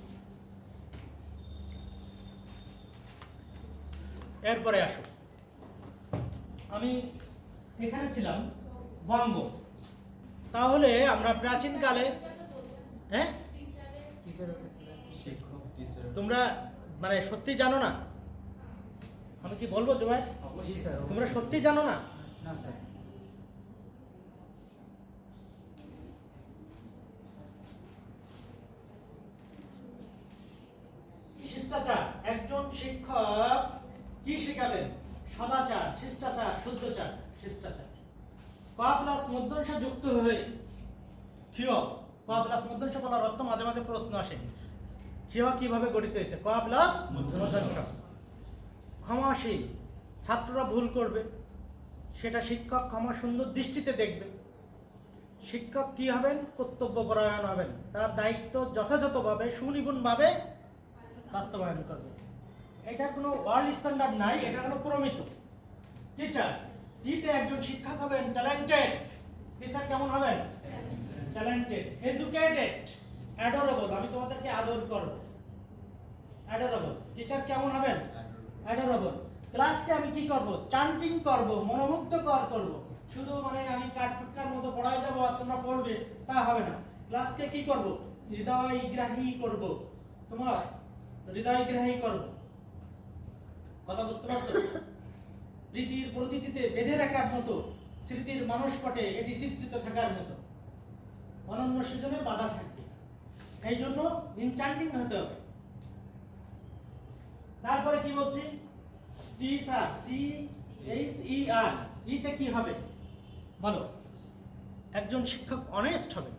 এরপরে আসো, আমি এখানে ছিলাম বঙ্গ। তাহলে আমরা প্রাচীনকালে, হ্যাঁ শিক্ষক টিচার। তোমরা মানে সত্যি জানো না? আমি কি বলবো জুবাইর? অবশ্যই স্যার। তোমরা সত্যি জানো না? না স্যার। শিষ্টাচার, একজন শিক্ষক কি শেখাবেন? সদাচার, শিষ্টাচার, শুদ্ধচার, শিষ্টাচার। ক প্লাস মধ্যাংশ যুক্ত হয়ে ক্ষীয়, ক প্লাস মধ্যাংশ বলার অর্থ মাঝে মাঝে প্রশ্ন আসে। ক্ষীয় কিভাবে গঠিত হয়েছে? ক প্লাস মধ্যাংশ। ক্ষমাশীল, ছাত্ররা ভুল করবে, সেটা শিক্ষক ক্ষমা সুন্দর দৃষ্টিতে দেখবে। শিক্ষক কি হবেন? কর্তব্যপরায়ণ হবেন, তার দায়িত্ব যথাযথভাবে সুনিপুণভাবে বাস্তবায়ন করবে। এটার কোনো ওয়ার্ল্ড স্ট্যান্ডার্ড নাই, এটা হলো প্রমিত। টিচার, টিতে একজন শিক্ষক হবেন ট্যালেন্টেড। টিচার কেমন হবেন? ট্যালেন্টেড। এডুকেটেড, অ্যাডোরেবল, আমি তোমাদেরকে আদর করব। অ্যাডোরেবল। টিচার কেমন হবেন? অ্যাডোরেবল। ক্লাসকে আমি কি করব? চান্টিং করব, মনোমুগ্ধকর করব। শুধু মানে আমি কাঠফুটকার মতো পড়ায় যাবো আর তোমরা পড়বে, তা হবে না। ক্লাসকে কি করব? হৃদয়গ্রাহী করব, তোমার হৃদয়গ্রাহী করব। কথা বুঝতে পারছো? রীতির প্রতিটিতে বেঁধে রাখার মতো, স্মৃতির মানসপটে এটি চিত্রিত থাকার মতো, অনন্য সৃজনে বাধা থাকবে। এই জন্য ইনচান্টিং হতে হবে। তারপরে কি বলছি? টিচার, CHER, ইতে কি হবে বলো? একজন শিক্ষক অনেস্ট হবেন,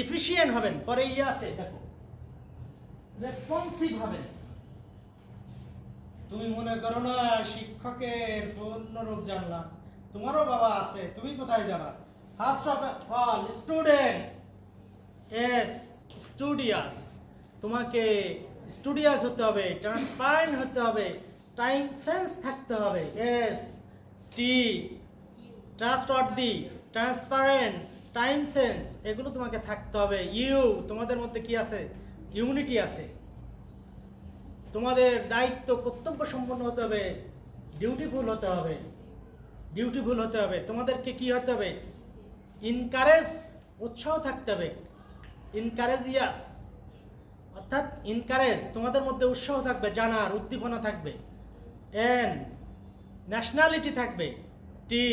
এফিশিয়েন্ট হবেন। পরে আছে দেখো, রেসপন্সিভ হবেন। তুমি মনে করো না শিক্ষকের পূর্ণরূপ জানলাম, তোমারও বাবা আছে, তুমি কোথায় জানা? First of all student, S studious. তোমাকে স্টুডিয়াস হতে হবে, ট্রান্সপারেন্ট হতে হবে, টাইম সেন্স থাকতে হবে। S T, trustworthy, transparent, time sense, এগুলো তোমাকে থাকতে হবে। ইউ, তোমাদের মধ্যে কি আছে? ইউনিটি আছে। তোমাদের দায়িত্ব কর্তব্য সম্পন্ন হতে হবে, ডিউটিফুল হতে হবে, ডিউটিফুল হতে হবে। তোমাদেরকে কি হতে হবে? ইনকারেজ, উৎসাহ থাকতে হবে। ইনকারেজিয়াস, অর্থাৎ ইনকারেজ, তোমাদের মধ্যে উৎসাহ থাকবে, জানার উদ্দীপনা থাকবে। এন, ন্যাশনালিটি থাকবে। টি,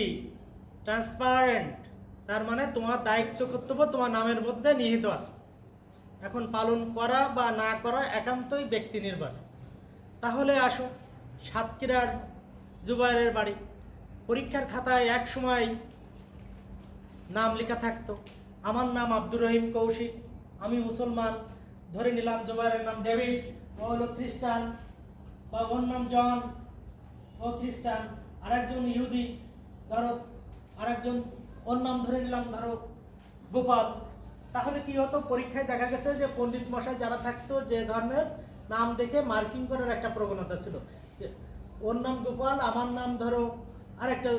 ট্রান্সপারেন্ট, তার মানে তোমার দায়িত্ব কর্তব্য তোমার নামের মধ্যে নিহিত আছে। এখন পালন করা বা না করা একান্তই ব্যক্তি নির্ভর। তাহলে আসো সাতক্ষীরার জুবাইরের বাড়ি। পরীক্ষার খাতায় এক সময় নাম লেখা থাকতো, আমার নাম আব্দুর রহিম কৌশিক, আমি মুসলমান। ধরে নিলাম জুবাইরের নাম ডেভিড, ও হলো খ্রিস্টান, বা ওর নাম জন, ও খ্রিস্টান। আরেকজন ইহুদি, ধরো আরেকজন, ওর নাম ধরে নিলাম ধরো গোপাল। তাহলে কি হতো? পরীক্ষায় দেখা গেছে যে পণ্ডিত মশাই যারা থাকতো, যে ধর্মের নাম দেখে মার্কিং করার একটা প্রবণতা ছিল, যে ওর নাম গোপাল, আমার নাম ধরো আরেকটা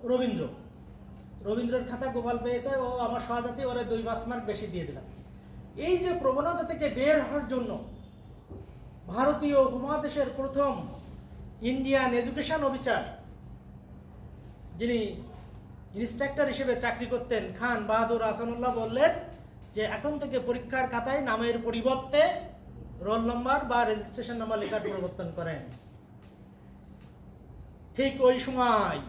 রবীন্দ্র, রবীন্দ্রের খাতা গোপাল পেয়েছে, ও আমার সহজাতি, ওরে 2 মার্ক বেশি দিয়ে দিলাম। এই যে প্রবণতা থেকে বের হওয়ার জন্য ভারতীয় উপমহাদেশের প্রথম ইন্ডিয়ান এডুকেশন অফিসার, যিনি ইন্সট্রাক্টর হিসেবে চাকরি করতেন, খান বাহাদুর আহসানুল্লাহ, বললেন যে এখন থেকে পরীক্ষার খাতায় নামের পরিবর্তে রোল নাম্বার বা রেজিস্ট্রেশন নাম্বার লেখার পরিবর্তন করেন। ঠিক ওই সময়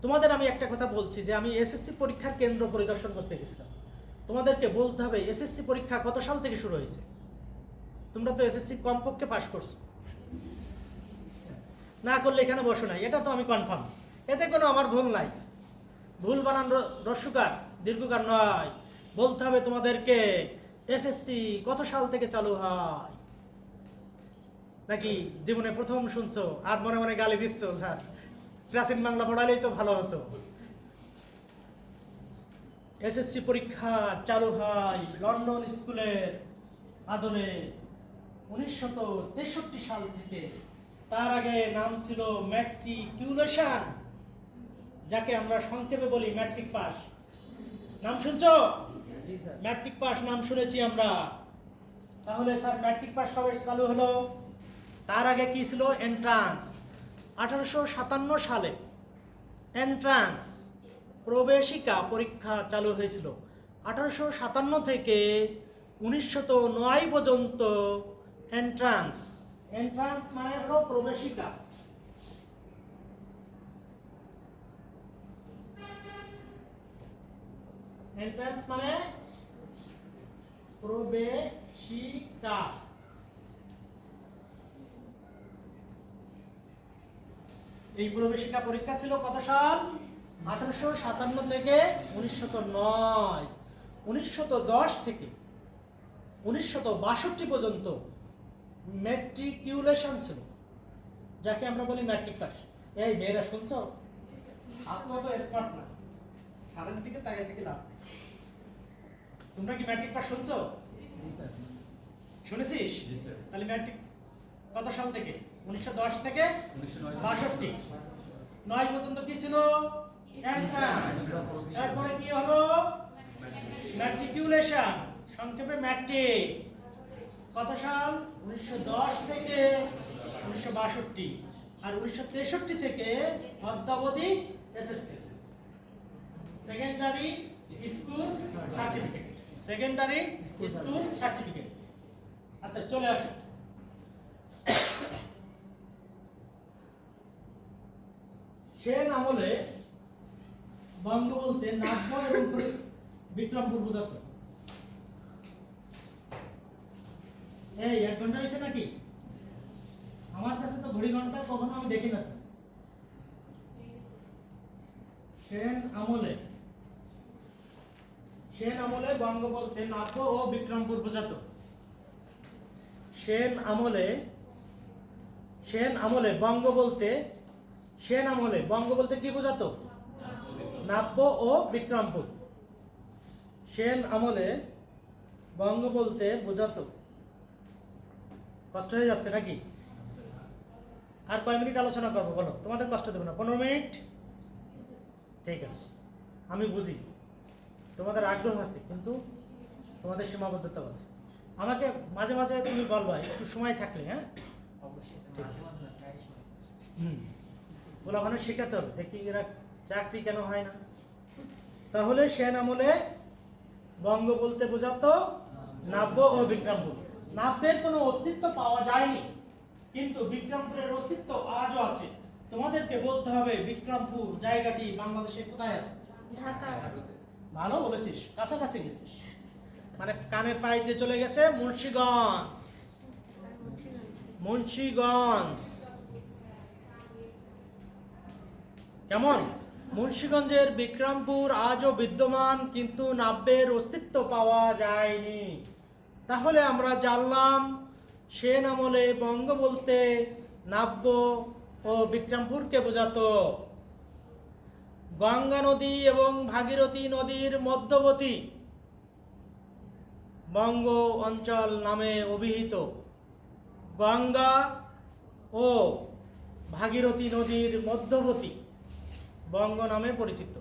তোমাদের আমি একটা কথা বলছি, যে আমি এসএসসি পরীক্ষার কেন্দ্র পরিদর্শন করতে গেছিলাম। তোমাদেরকে বলতে হবে এসএসসি পরীক্ষা কত সাল থেকে শুরু হয়েছে। তোমরা তো এসএসসি কমপক্ষে পাস করছো, না করলে এখানে বসো নাই, এটা তো আমি কনফার্ম। এতে কোনো আমার ভুল নাই, ভুল বানান রস্যকার দীর্ঘকার নয়। বলতে হবে তোমাদেরকে এসএসসি কত সাল থেকে চালু হয়। নাকি জীবনে প্রথম শুনছো আর মনে মনে গালি দিচ্ছ, স্যার প্রাচীন বাংলা পড়ালেই তো ভালো হতো। এসএসসি পরীক্ষা চালু হয় লন্ডন স্কুলের আদলে 1963 সাল থেকে। তার আগে নাম ছিল ম্যাট্রিকুলেশন, যাকে আমরা সংক্ষেপে বলি ম্যাট্রিক পাস। নাম শুনছো? জি স্যার। ম্যাট্রিক পাস নাম শুনেছি আমরা। তাহলে স্যার ম্যাট্রিক পাস কবে চালু হলো? তার আগে কি ছিল? এন্ট্রান্স। 1857 সালে এন্ট্রান্স, প্রবেশিকা পরীক্ষা চালু হয়েছিল। 1857 থেকে 1909 পর্যন্ত এন্ট্রান্স। এন্ট্রান্স মানে হলো প্রবেশিকা। এন্ট্রান্স মানে প্রবেশিকা। এই প্রবেশিকা পরীক্ষা ছিল কত সাল? 1857 থেকে 1909। 1910 থেকে 1962 পর্যন্ত ম্যাট্রিকুলেশন ছিল, যাকে আমরা বলি ম্যাট্রিক পাস। এই মেয়েরা শুনছো? আপনি তো স্মার্ট না, সারের দিকে তাকিয়ে থেকে লাভ নেই। তোমরা কি ম্যাট্রিক পাস শুনছো? শুনেছিস? জি স্যার। তাহলে ম্যাট্রিক কত সাল থেকে? 1910 থেকে 62। 9 পর্যন্ত কি ছিল? এন্ট্রান্স। এরপরে কি হলো? ম্যাট্রিকুলেশন, সংক্ষেপে ম্যাট্রিক। কত সাল? 1910 থেকে 1962। আর 1963 থেকে অদ্যাবধি SSC, secondary school certificate. Secondary school certificate. আচ্ছা চলে আসো। সেন আমলে বঙ্গ বলতে নাব্য এবং বিক্রমপুর বোঝাতো। এই 1 ঘন্টা হয়েছে নাকি? আমার কাছে তো ঘড়ি ঘন্টা কখনো আমি দেখি না। সেন আমলে বঙ্গ বলতে নাব্য ও বিক্রমপুর বোঝাতো। সেন আমলে বঙ্গ বলতে কি বোঝাতো? নাব্য ও বিক্রমপুর। সেন আমলে বঙ্গ বলতে বোঝাতো। কষ্ট হয়ে যাচ্ছে নাকি? আর কয় মিনিট আলোচনা করবো বলো? তোমাদের কষ্ট দেবো না। 15 মিনিট? ঠিক আছে, আমি বুঝি তোমাদের আগ্রহ আছে, কিন্তু তোমাদের সীমাবদ্ধতা আছে। আমাকে মাঝে মাঝে তুমি বলবা একটু সময় থাকলে। হ্যাঁ, অবশ্যই স্যার, ঠিক আছে। মাঝে মাঝে প্রায় সময়। বলে ওখানে শেখাতে হবে, দেখি এরা চাকরি কেন হয় না। তাহলে সেন আমলে বঙ্গ বলতে বোঝাতো নাব্য ও বিক্রমপুর। নাব্যের কোনো অস্তিত্ব পাওয়া যায়নি, কিন্তু বিক্রমপুরের অস্তিত্ব আজও আছে। তোমাদেরকে বলতে হবে বিক্রমপুর জায়গাটি বাংলাদেশে কোথায় আছে? ঢাকা। ভালো বলেছিস, কাছাকাছি গেছিস। মানে কানের পাইতে চলে গেছে মুন্সিগঞ্জ। কেমন? মুন্সিগঞ্জের বিক্রমপুর আজও বিদ্যমান, কিন্তু নাব্যের অস্তিত্ব পাওয়া যায়নি। তাহলে আমরা জানলাম সেন আমলে বঙ্গ বলতে নাব্য ও বিক্রমপুরকে বোঝাতো। গঙ্গা নদী এবং ভাগীরথী নদীর মধ্যবর্তী বঙ্গ অঞ্চল নামে অভিহিত। গঙ্গা ও ভাগীরথী নদীর মধ্যবর্তী বঙ্গ নামে পরিচিত।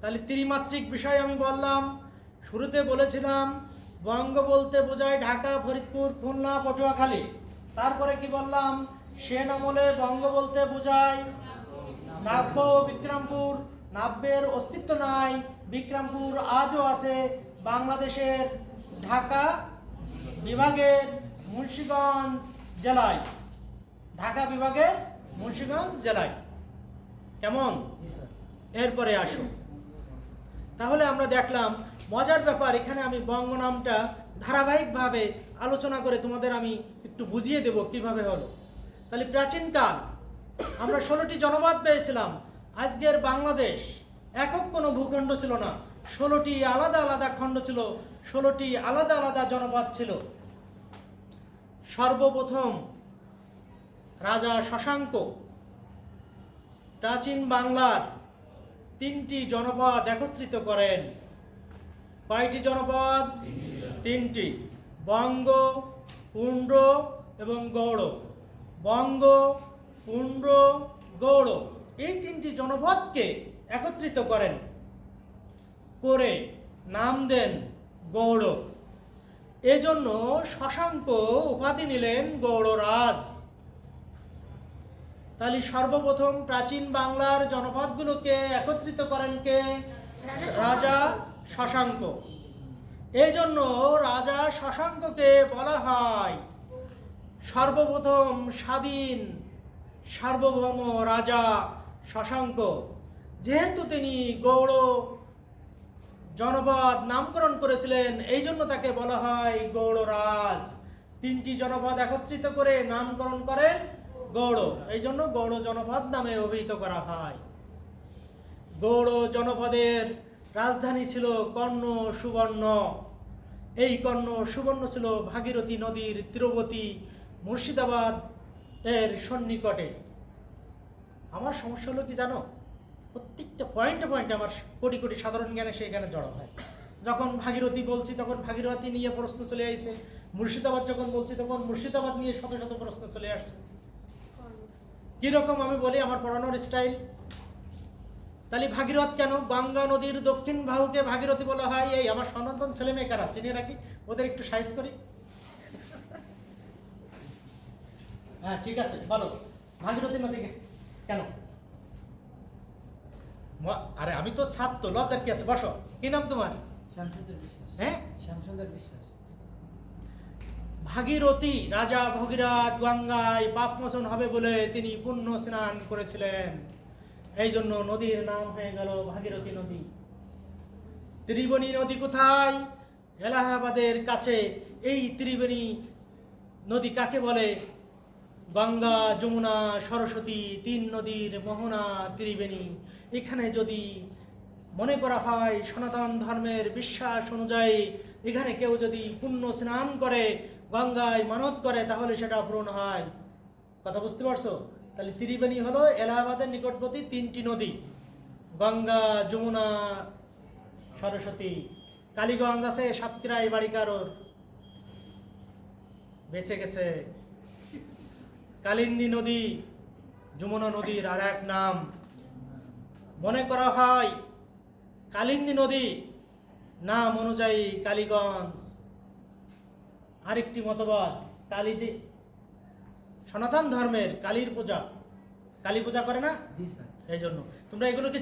তাহলে ত্রিমাত্রিক বিষয় আমি বললাম। শুরুতে বলেছিলাম বঙ্গ বলতে বোঝায় ঢাকা, ফরিদপুর, খুলনা, পটুয়াখালী। তারপরে কি বললাম? সেন আমলে বঙ্গ বলতে বোঝায় নাব্য ও বিক্রমপুর। নাব্যের অস্তিত্ব নাই, বিক্রমপুর আজও আছে বাংলাদেশের ঢাকা বিভাগের মুন্সিগঞ্জ জেলায়। ঢাকা বিভাগের মুন্সিগঞ্জ জেলায়। কেমন? এরপরে আসো। তাহলে আমরা দেখলাম মজার ব্যাপার, এখানে আমি বঙ্গ নামটা ধারাবাহিকভাবে আলোচনা করে তোমাদের আমি একটু বুঝিয়ে দেব কিভাবে হলো। তাহলে প্রাচীনকাল আমরা 16টি জনপদ পেয়েছিলাম। আজকের বাংলাদেশ একক কোনো ভূখণ্ড ছিল না, 16টি আলাদা আলাদা খণ্ড ছিল, 16টি আলাদা আলাদা জনপদ ছিল। সর্বপ্রথম রাজা শশাঙ্ক প্রাচীন বাংলার 3টি জনপদ একত্রিত করেন। কয়টি জনপদ? 3টি। বঙ্গ, পুণ্ড্র এবং গৌড়। বঙ্গ, পুণ্ড্র, গৌড় এই 3টি জনপদকে একত্রিত করেন, করে নাম দেন গৌড়। এজন্য শশাঙ্ক উপাধি নিলেন গৌড়রাজ। তাহলে সর্বপ্রথম প্রাচীন বাংলার জনপদগুলোকে একত্রিত করেন কে? রাজা শশাঙ্ক। এই জন্য রাজা শশাঙ্ককে বলা হয় সর্বপ্রথম স্বাধীন সার্বভৌম রাজা শশাঙ্ক, যেহেতু তিনি গৌড় জনপদ নামকরণ করেছিলেন, এই জন্য তাকে বলা হয় গৌড়রাজ। 3টি জনপদ একত্রিত করে নামকরণ করেন গৌড়, এই জন্য গৌড় জনপদ নামে অভিহিত করা হয়। গৌড় জনপদের রাজধানী ছিল কর্ণ সুবর্ণ। এই কর্ণ সুবর্ণ ছিল ভাগীরথী নদীর তীরবর্তী মুর্শিদাবাদ এর সন্নিকটে। আমার সমস্যা হলো কি জানো, প্রত্যেকটা পয়েন্টে পয়েন্টে আমার কোটি কোটি সাধারণ জ্ঞানে সেখানে জড়ো হয়। যখন ভাগীরথী বলছি তখন ভাগীরথী নিয়ে প্রশ্ন চলে আসছে, মুর্শিদাবাদ যখন বলছি তখন মুর্শিদাবাদ নিয়ে শত শত প্রশ্ন চলে আসছে। কীরকম আমি বলি আমার পড়ানোর স্টাইল। তাহলে ভাগীরথ কেন? গঙ্গা নদীর দক্ষিণ বাহুকে ভাগীরথী বলা হয়। এই আমার সনাতন ছেলে মেয়েকারা চিনে রাখি, ওদের একটু সাইজ করি। হ্যাঁ ঠিক আছে, বলো ভাগীরথী নদীকে কেন? আরে আমি তো ছাত্র, লজ্জার কি আছে, বসো। কি নাম তোমার? শ্যামসুন্দর বিশ্বাস। হ্যাঁ, শ্যামসুন্দর বিশ্বাস। ভাগীরথী রাজা ভগীরথ গঙ্গায় পাপমোচন হবে বলে তিনি পুণ্য স্নান করেছিলেন, এই জন্য নদীর নাম হয়ে গেল ভাগীরথী নদী। ত্রিবেণী নদী কোথায়? এলাহাবাদের কাছে। এই ত্রিবেণী নদী কাকে বলে? গঙ্গা, যমুনা, সরস্বতী 3 নদীর মোহনা ত্রিবেণী। এখানে যদি মনে করা হয় সনাতন ধর্মের বিশ্বাস অনুযায়ী এখানে কেউ যদি পুণ্য স্নান করে, গঙ্গায় মানত করে, তাহলে সেটা পূরণ হয়। কথা বুঝতে পারছো? তাহলে ত্রিবেণী হলো এলাহাবাদের নিকটবর্তী 3টি নদী, গঙ্গা, যমুনা, সরস্বতী। কালীগঞ্জ আছে, সাতক্ষীরায় বাড়ি কারোর, বেঁচে গেছে। কালিন্দী নদী যমুনা নদীর আর এক নাম। মনে করা হয় কালিন্দী নদী নাম অনুযায়ী কালীগঞ্জ। আরেকটি মতবাদ, কালীদী সনাতন ধর্মের কালীর পূজা, কালী পূজা করে না, জি স্যার। এই জন্য তোমরা এগুলো কি